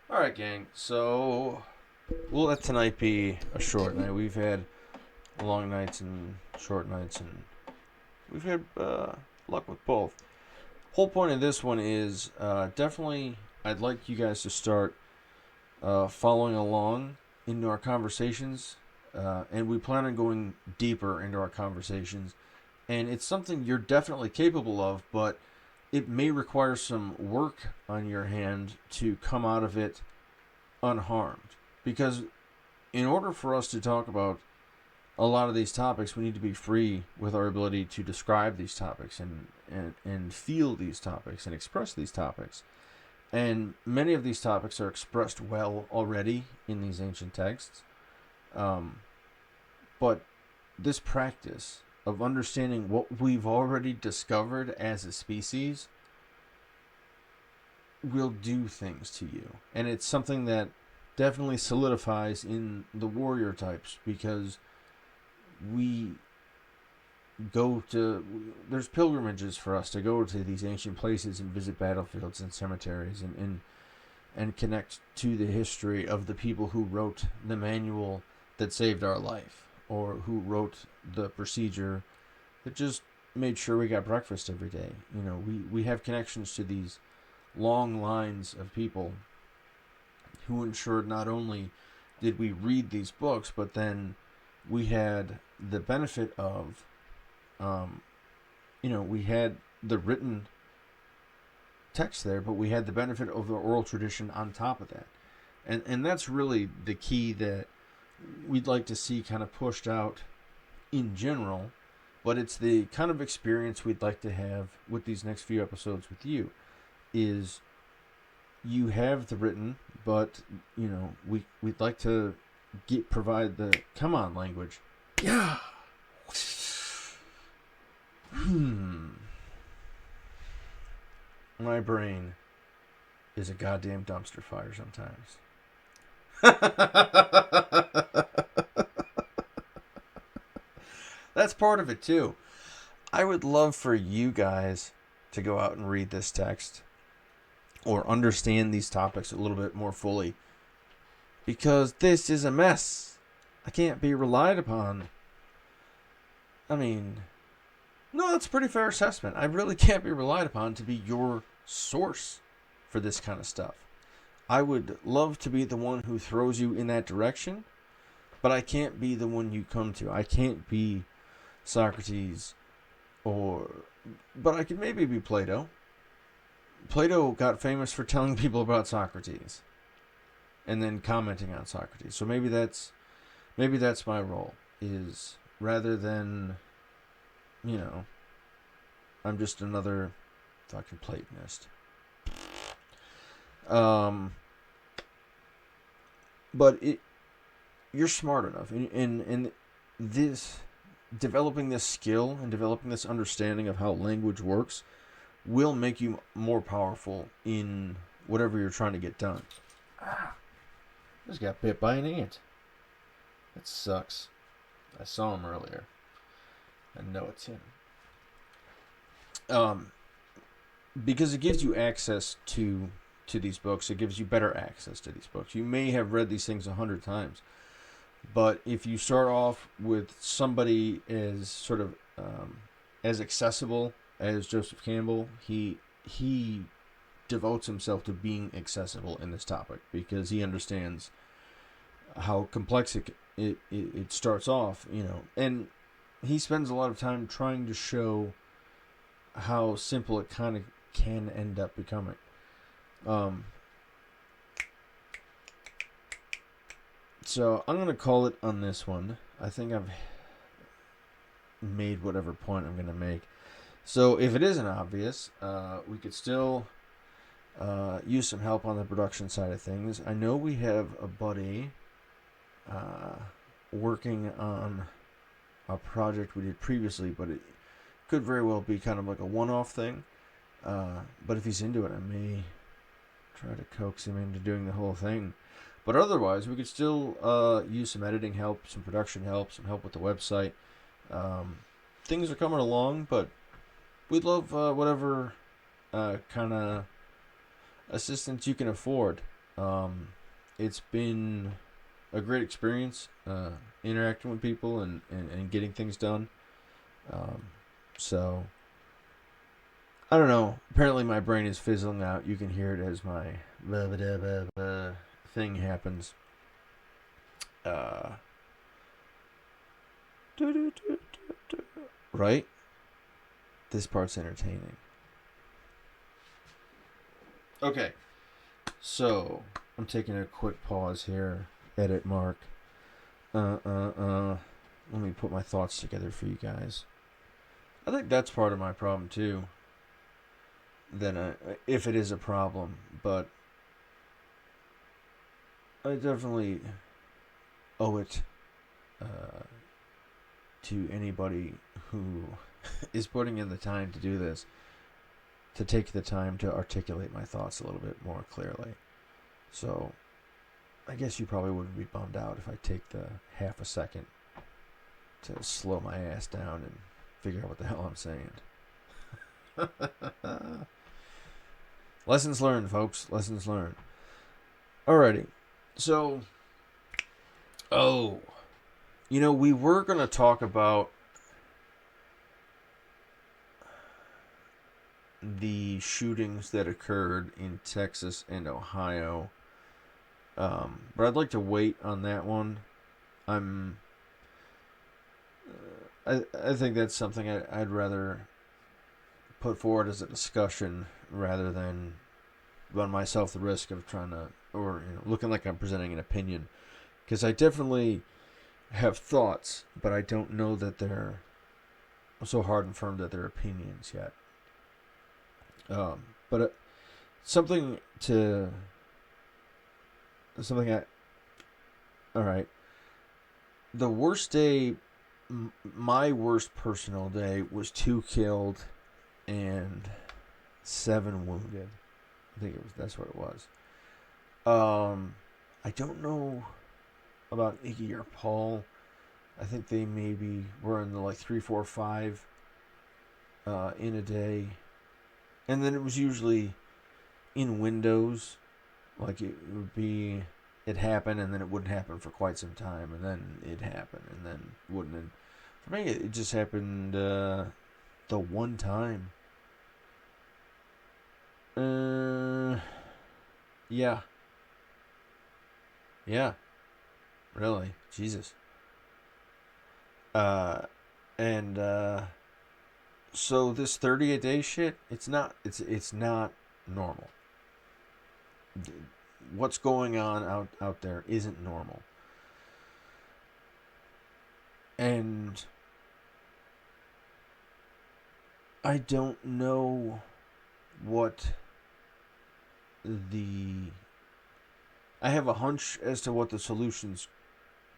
All right, gang. So, we'll let tonight be a short night. We've had long nights and short nights, and we've had luck with both. Whole point of this one is definitely I'd like you guys to start following along into our conversations and we plan on going deeper into our conversations. And it's something you're definitely capable of, but it may require some work on your hand to come out of it unharmed. Because in order for us to talk about a lot of these topics, we need to be free with our ability to describe these topics and feel these topics and express these topics. And many of these topics are expressed well already in these ancient texts. But this practice of understanding what we've already discovered as a species will do things to you. And it's something that definitely solidifies in the warrior types, because we go to, there's pilgrimages for us to go to these ancient places and visit battlefields and cemeteries and connect to the history of the people who wrote the manual that saved our life, or who wrote the procedure that just made sure we got breakfast every day. You know, we have connections to these long lines of people who ensured not only did we read these books, but then we had the benefit of, we had the written text there, but we had the benefit of the oral tradition on top of that. And that's really the key that we'd like to see kind of pushed out in general, but it's the kind of experience we'd like to have with these next few episodes with you, is you have the written, but, we'd like to provide the come on language. Yeah. My brain is a goddamn dumpster fire sometimes. That's part of it too. I would love for you guys to go out and read this text or understand these topics a little bit more fully, because this is a mess. I can't be relied upon. I mean, no, that's a pretty fair assessment. I really can't be relied upon to be your source for this kind of stuff. I would love to be the one who throws you in that direction, but I can't be the one you come to. I can't be Socrates, but I could maybe be Plato. Plato got famous for telling people about Socrates and then commenting on Socrates. So maybe that's my role, is rather than, I'm just another fucking Platonist. But you're smart enough, and this, developing this skill and developing this understanding of how language works will make you more powerful in whatever you're trying to get done. Just got bit by an ant. That sucks. I saw him earlier. I know it's him. Because it gives you access to these books. It gives you better access to these books. You may have read these things 100 times, but if you start off with somebody as sort of as accessible as Joseph Campbell, he devotes himself to being accessible in this topic, because he understands how complex it starts off, and he spends a lot of time trying to show how simple it kind of can end up becoming. So I'm going to call it on this one. I think I've made whatever point I'm going to make. So if it isn't obvious, we could still use some help on the production side of things. I know we have a buddy working on a project we did previously, but it could very well be kind of like a one-off thing. But if he's into it, I may try to coax him into doing the whole thing. But otherwise, we could still use some editing help, some production help, some help with the website. Things are coming along, but we'd love whatever kind of assistance you can afford. It's been a great experience interacting with people and getting things done. So, I don't know. Apparently my brain is fizzling out. You can hear it as my blah, blah, blah, blah, blah thing happens. Right? This part's entertaining. Okay. So, I'm taking a quick pause here. Edit mark. Let me put my thoughts together for you guys. I think that's part of my problem too. Then, if it is a problem, but I definitely owe it to anybody who is putting in the time to do this, to take the time to articulate my thoughts a little bit more clearly. So, I guess you probably wouldn't be bummed out if I take the half a second to slow my ass down and figure out what the hell I'm saying. Lessons learned, folks. Lessons learned. Alrighty. So, we were going to talk about the shootings that occurred in Texas and Ohio. But I'd like to wait on that one. I think that's something I'd rather put forward as a discussion rather than run myself the risk of trying to, or looking like I'm presenting an opinion. Because I definitely have thoughts, but I don't know that they're so hard and firm that they're opinions yet. But something all right. The worst day, my worst personal day was 2 killed and 7 wounded. I think that's what it was. I don't know about Iggy or Paul. I think they maybe were in the 3, 4, 5 in a day. And then it was usually in windows. Like it happened and then it wouldn't happen for quite some time. And then it happened and then wouldn't. And for me, it just happened the one time. Yeah. Yeah. Really. Jesus. So this 30-a-day shit, it's not normal. What's going on out there isn't normal. And I don't know what I have a hunch as to what the solutions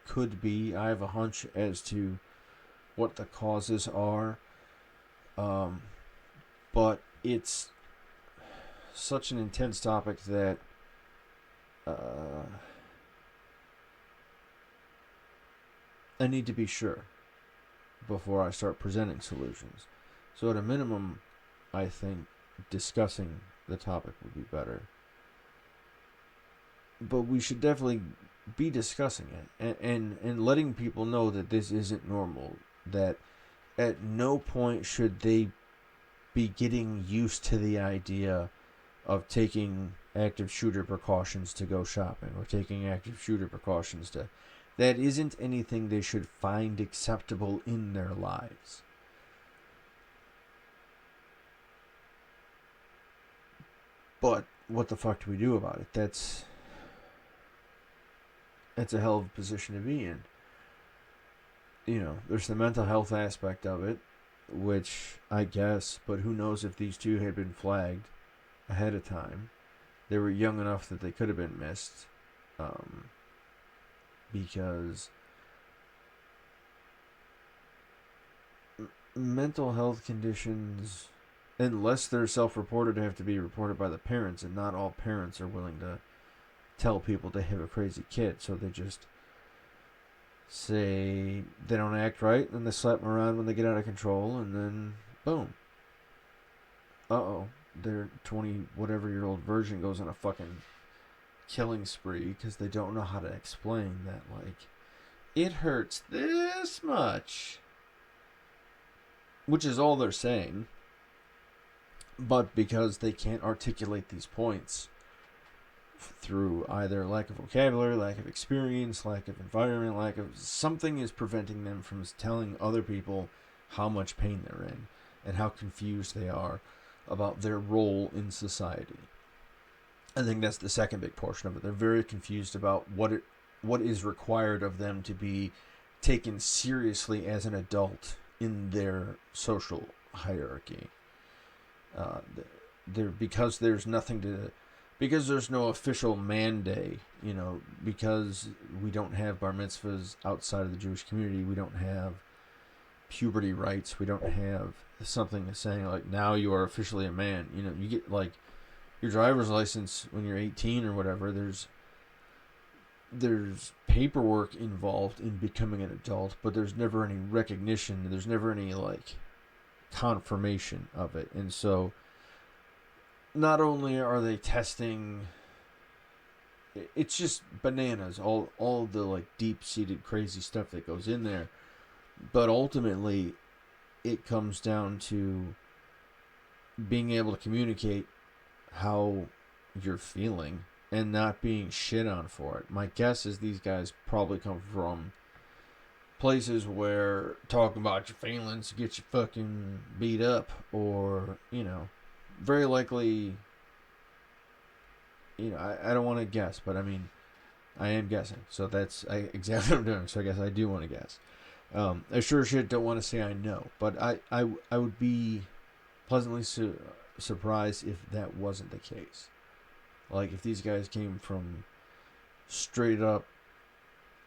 could be. I have a hunch as to what the causes are. But it's such an intense topic that I need to be sure before I start presenting solutions. So at a minimum, I think discussing the topic would be better. But we should definitely be discussing it and letting people know that this isn't normal. That at no point should they be getting used to the idea of taking active shooter precautions to go shopping or taking active shooter precautions to... That isn't anything they should find acceptable in their lives. But what the fuck do we do about it? That's a hell of a position to be in. There's the mental health aspect of it, which I guess, but who knows if these two had been flagged ahead of time. They were young enough that they could have been missed, because mental health conditions, unless they're self-reported, have to be reported by the parents, and not all parents are willing to tell people they have a crazy kid, so they just say they don't act right, and they slap them around when they get out of control, and then boom. Their 20-whatever-year-old version goes on a fucking killing spree because they don't know how to explain that, it hurts this much. Which is all they're saying. But because they can't articulate these points through either lack of vocabulary, lack of experience, lack of environment, lack of something is preventing them from telling other people how much pain they're in and how confused they are about their role in society. I think that's the second big portion of it. They're very confused about what is required of them to be taken seriously as an adult in their social hierarchy. Because there's no official man day, because we don't have bar mitzvahs outside of the Jewish community, we don't have puberty rights, we don't have something saying like, now you are officially a man. You get like your driver's license when you're 18 or whatever. There's paperwork involved in becoming an adult, but there's never any recognition. There's never any like confirmation of it. And so not only are they testing, it's just bananas, all the like deep-seated crazy stuff that goes in there, but ultimately it comes down to being able to communicate how you're feeling and not being shit on for it. My guess is these guys probably come from places where talking about your feelings gets you fucking beat up, or very likely, I don't want to guess, but I mean, I am guessing, so that's exactly what I'm doing. So I guess I do want to guess. I sure shit don't want to say I know, but I would be pleasantly surprised if that wasn't the case. Like, if these guys came from straight up,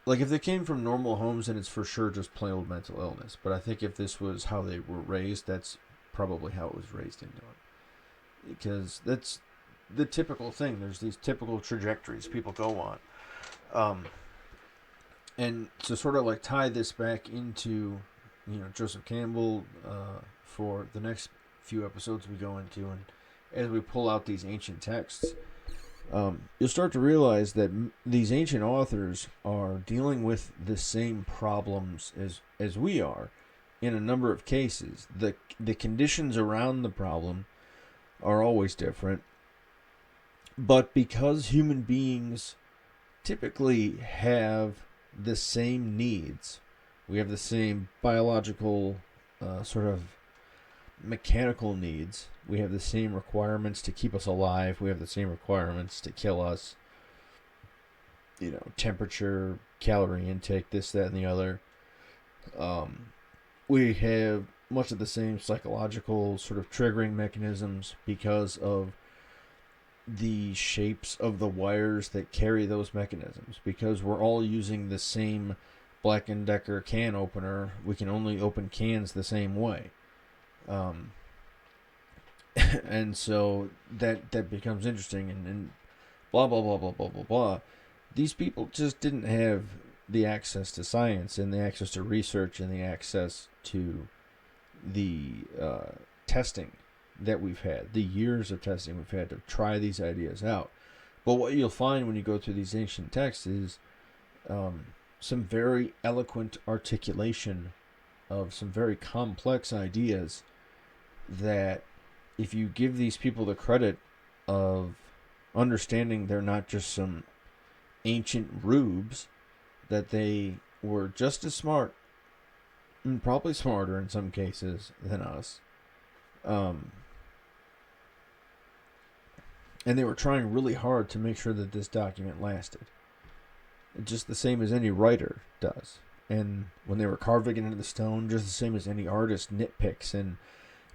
like, if they came from normal homes, then it's for sure just plain old mental illness. But I think if this was how they were raised, that's probably how it was raised into it. Because that's the typical thing. There's these typical trajectories people go on. And to sort of like tie this back into, Joseph Campbell for the next few episodes we go into, and as we pull out these ancient texts, you'll start to realize that these ancient authors are dealing with the same problems as we are in a number of cases. The conditions around the problem are always different, but because human beings typically have the same needs, we have the same biological sort of mechanical needs, we have the same requirements to keep us alive, we have the same requirements to kill us, temperature, calorie intake, this, that, and the other. We have much of the same psychological sort of triggering mechanisms because of the shapes of the wires that carry those mechanisms. Because we're all using the same Black & Decker can opener, we can only open cans the same way. And so that becomes interesting, and blah, blah, blah, blah, blah, blah, blah. These people just didn't have the access to science and the access to research and the access to the testing that we've had, the years of testing we've had to try these ideas out. But what you'll find when you go through these ancient texts is some very eloquent articulation of some very complex ideas that, if you give these people the credit of understanding they're not just some ancient rubes, that they were just as smart, and probably smarter in some cases, than us. And they were trying really hard to make sure that this document lasted. Just the same as any writer does. And when they were carving it into the stone, just the same as any artist nitpicks. And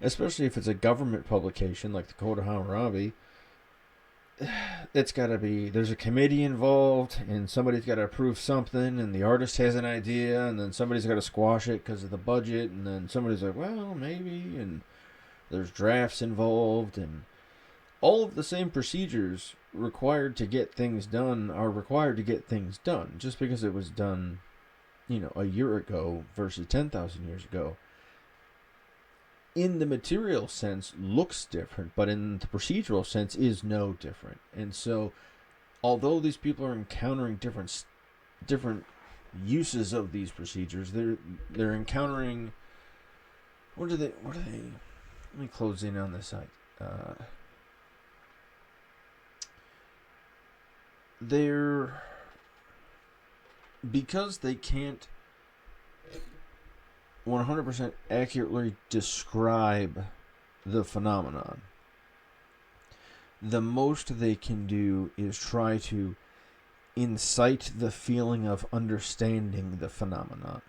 especially if it's a government publication like the Code of Hammurabi, it's got to be, there's a committee involved, and somebody's got to approve something, and the artist has an idea, and then somebody's got to squash it because of the budget, and then somebody's like, well, maybe, and there's drafts involved, and all of the same procedures required to get things done are required to get things done. Just because it was done, a year ago versus 10,000 years ago, in the material sense looks different, but in the procedural sense is no different. And so, although these people are encountering different uses of these procedures, they're encountering, what are they? Let me close in on this site. they're because they can't 100% accurately describe the phenomenon. The most they can do is try to incite the feeling of understanding the phenomenon.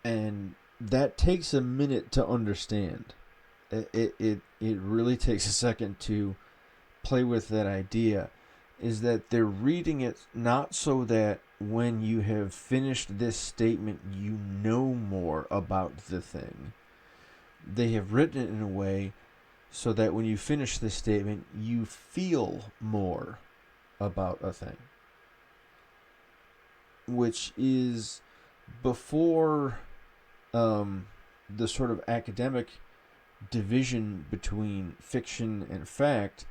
And that takes a minute to understand. It really takes a second to play with that idea, is that they're reading it not so that when you have finished this statement you know more about the thing. They have written it in a way so that when you finish this statement you feel more about a thing, which is before the sort of academic division between fiction and fact.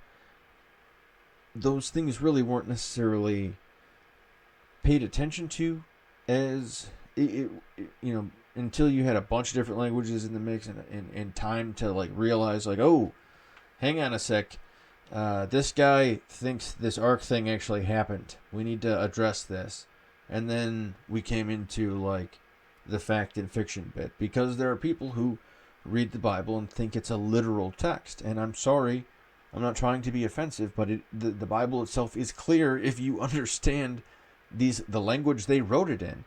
Those things really weren't necessarily paid attention to as until you had a bunch of different languages in the mix and time to like realize like, oh, hang on a sec, this guy thinks this arc thing actually happened, we need to address this. And then we came into like the fact and fiction bit, because there are people who read the Bible and think it's a literal text, and I'm sorry, I'm not trying to be offensive, but the Bible itself is clear if you understand the language they wrote it in.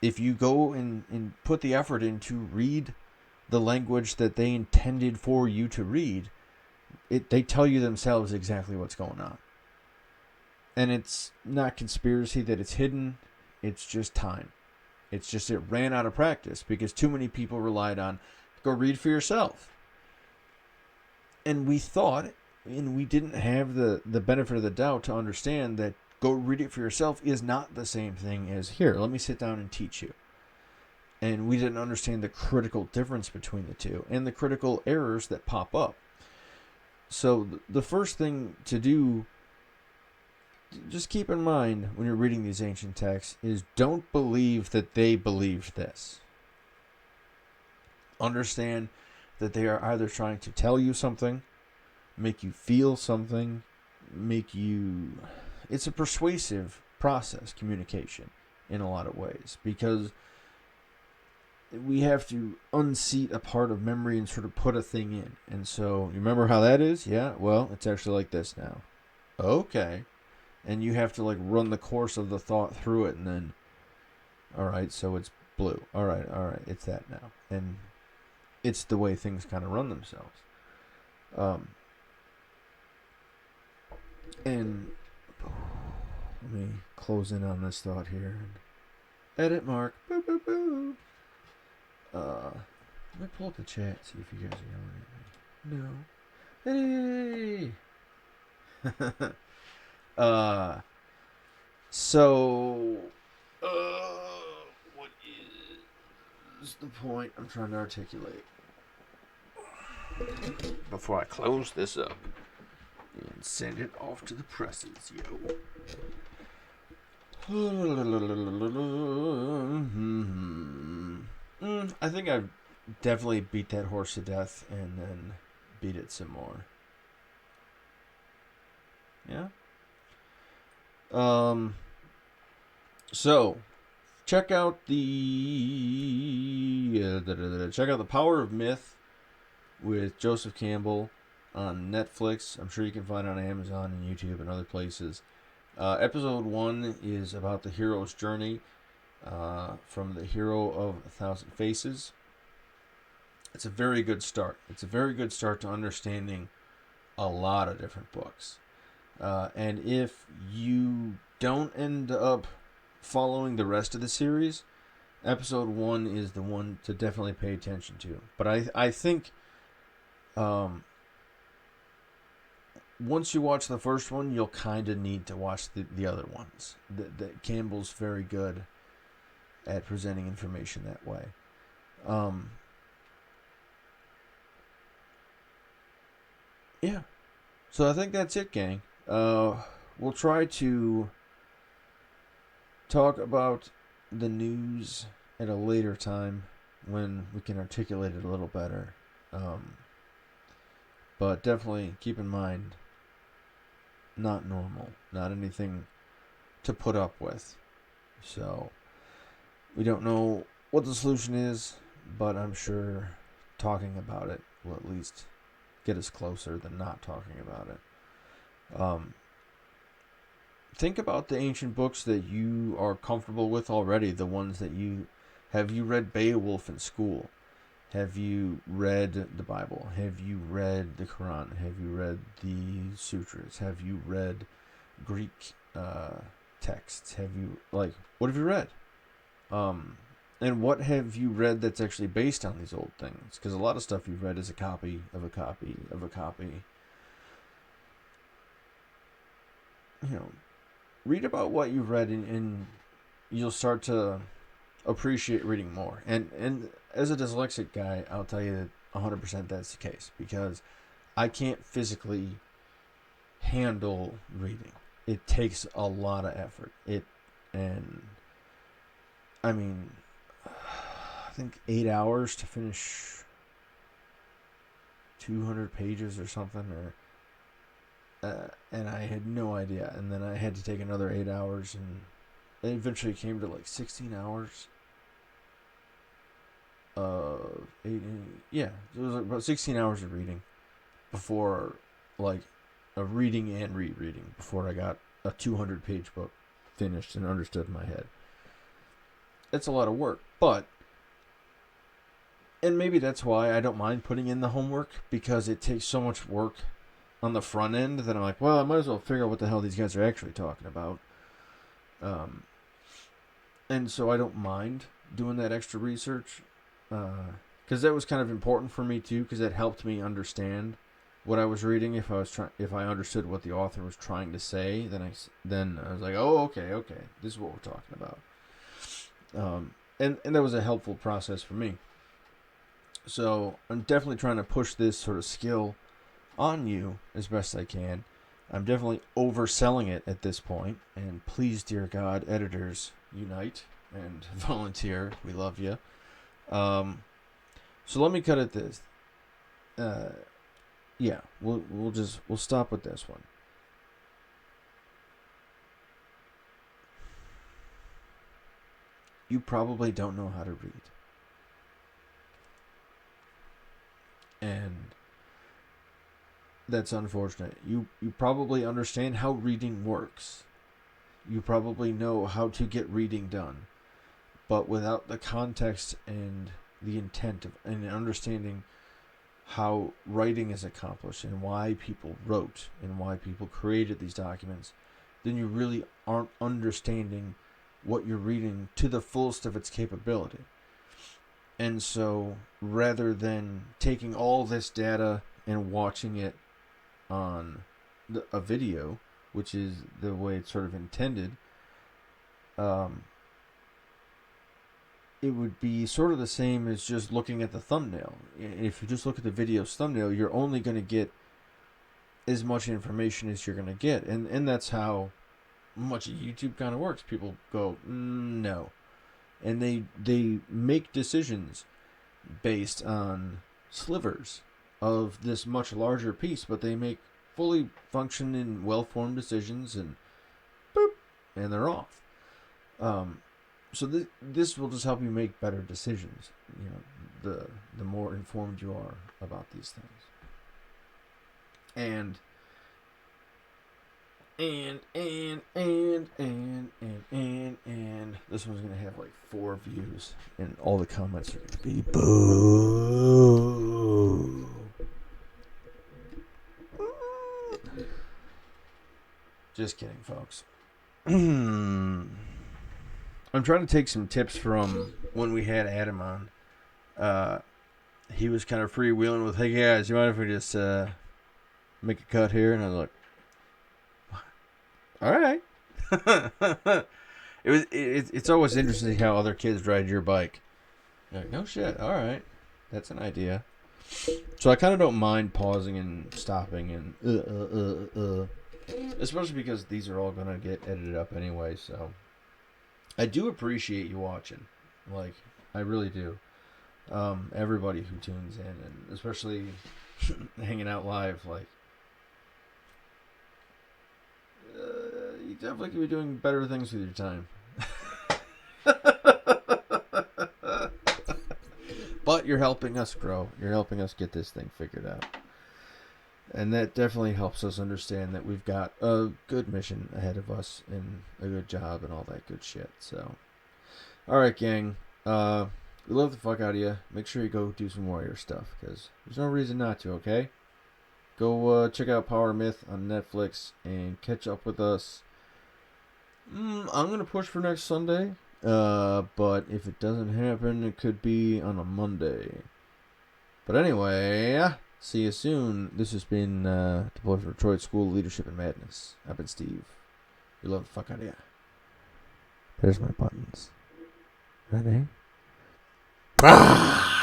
If you go and put the effort in to read the language that they intended for you to read, they tell you themselves exactly what's going on. And it's not conspiracy that it's hidden, it's just time. It's just it ran out of practice because too many people relied on go read for yourself. And we thought, and we didn't have the benefit of the doubt to understand that go read it for yourself is not the same thing as here, let me sit down and teach you. And we didn't understand the critical difference between the two and the critical errors that pop up. So the first thing to do, just keep in mind when you're reading these ancient texts, is don't believe that they believed this. Understand that they are either trying to tell you something, make you feel something, it's a persuasive process, communication, in a lot of ways, because we have to unseat a part of memory and sort of put a thing in. And so, you remember how that is? Yeah, well, it's actually like this now. Okay. And you have to like run the course of the thought through it, and then, all right, so it's blue. All right, it's that now. And it's the way things kind of run themselves. And let me close in on this thought here. Edit mark. Boo, boo, boo. Let me pull up the chat, see if you guys are yelling at me. No. Hey. So, what is the point I'm trying to articulate before I close this up and send it off to the presses, yo? I think I've definitely beat that horse to death and then beat it some more. Yeah. So check out the Power of Myth with Joseph Campbell on Netflix. I'm sure you can find it on Amazon and YouTube and other places. Episode 1 is about the hero's journey from the hero of 1,000 faces. It's a very good start. It's a very good start to understanding a lot of different books. And if you don't end up following the rest of the series, episode 1 is the one to definitely pay attention to. But I think once you watch the first one, you'll kind of need to watch the other ones. Campbell's very good at presenting information that way. Yeah. So I think that's it, gang. We'll try to talk about the news at a later time when we can articulate it a little better. But definitely keep in mind not normal, not anything to put up with. So we don't know what the solution is, but I'm sure talking about it will at least get us closer than not talking about it. Think about the ancient books that you are comfortable with already, the ones that you have. You read Beowulf in school? Have you read the Bible? Have you read the Quran? Have you read the sutras? Have you read Greek texts? Have you, like, what have you read? And what have you read that's actually based on these old things? Because a lot of stuff you've read is a copy of a copy of a copy. You know, read about what you've read, and you'll start to appreciate reading more. And as a dyslexic guy, I'll tell you that 100% that's the case, because I can't physically handle reading. It takes a lot of effort. I mean, I think 8 hours to finish 200 pages or something, and I had no idea. And then I had to take another 8 hours, and it eventually came to like 16 hours of it was like about 16 hours of reading before, like, of reading and rereading, before I got a 200-page book finished and understood in my head. It's a lot of work, and maybe that's why I don't mind putting in the homework, because it takes so much work on the front end that I'm like, well, I might as well figure out what the hell these guys are actually talking about. And so I don't mind doing that extra research, because that was kind of important for me too, because it helped me understand what I was reading. If I understood what the author was trying to say, then I was like, oh, okay, this is what we're talking about. And that was a helpful process for me. So I'm definitely trying to push this sort of skill on you as best I can. I'm definitely overselling it at this point, and please, dear God, editors, unite and volunteer. We love you. So let me cut it this. Yeah, we'll stop with this one. You probably don't know how to read. And that's unfortunate. You probably understand how reading works. You probably know how to get reading done. But without the context and the intent and understanding how writing is accomplished and why people wrote and why people created these documents, then you really aren't understanding what you're reading to the fullest of its capability. And so, rather than taking all this data and watching it on a video, which is the way it's sort of intended, it would be sort of the same as just looking at the thumbnail. If you just look at the video's thumbnail, you're only going to get as much information as you're going to get. And that's how much YouTube kind of works. People go, no. And they make decisions based on slivers of this much larger piece, but they make fully functioning, well-formed decisions, and boop, and they're off. So this will just help you make better decisions. You know, the more informed you are about these things. And this one's gonna have like 4 views, and all the comments are gonna be boo. Just kidding, folks. I'm trying to take some tips from when we had Adam on. He was kind of freewheeling with, "Hey guys, you mind if we just make a cut here?" And I was like, "All right." It's always interesting how other kids ride your bike. You're like, no shit. All right, that's an idea. So I kind of don't mind pausing and stopping and especially because these are all gonna get edited up anyway. So I do appreciate you watching, like, I really do. Everybody who tunes in, and especially hanging out live, like, you definitely could be doing better things with your time. But you're helping us grow. You're helping us get this thing figured out. And that definitely helps us understand that we've got a good mission ahead of us and a good job and all that good shit. So, alright, gang. We love the fuck out of you. Make sure you go do some Warrior stuff, because there's no reason not to, okay? Go check out Power Myth on Netflix and catch up with us. I'm going to push for next Sunday. But if it doesn't happen, it could be on a Monday. But anyway, see you soon. This has been Deployed for Detroit School of Leadership and Madness. I've been Steve. We love the fuck out of you. There's my buttons. Ready? Ah!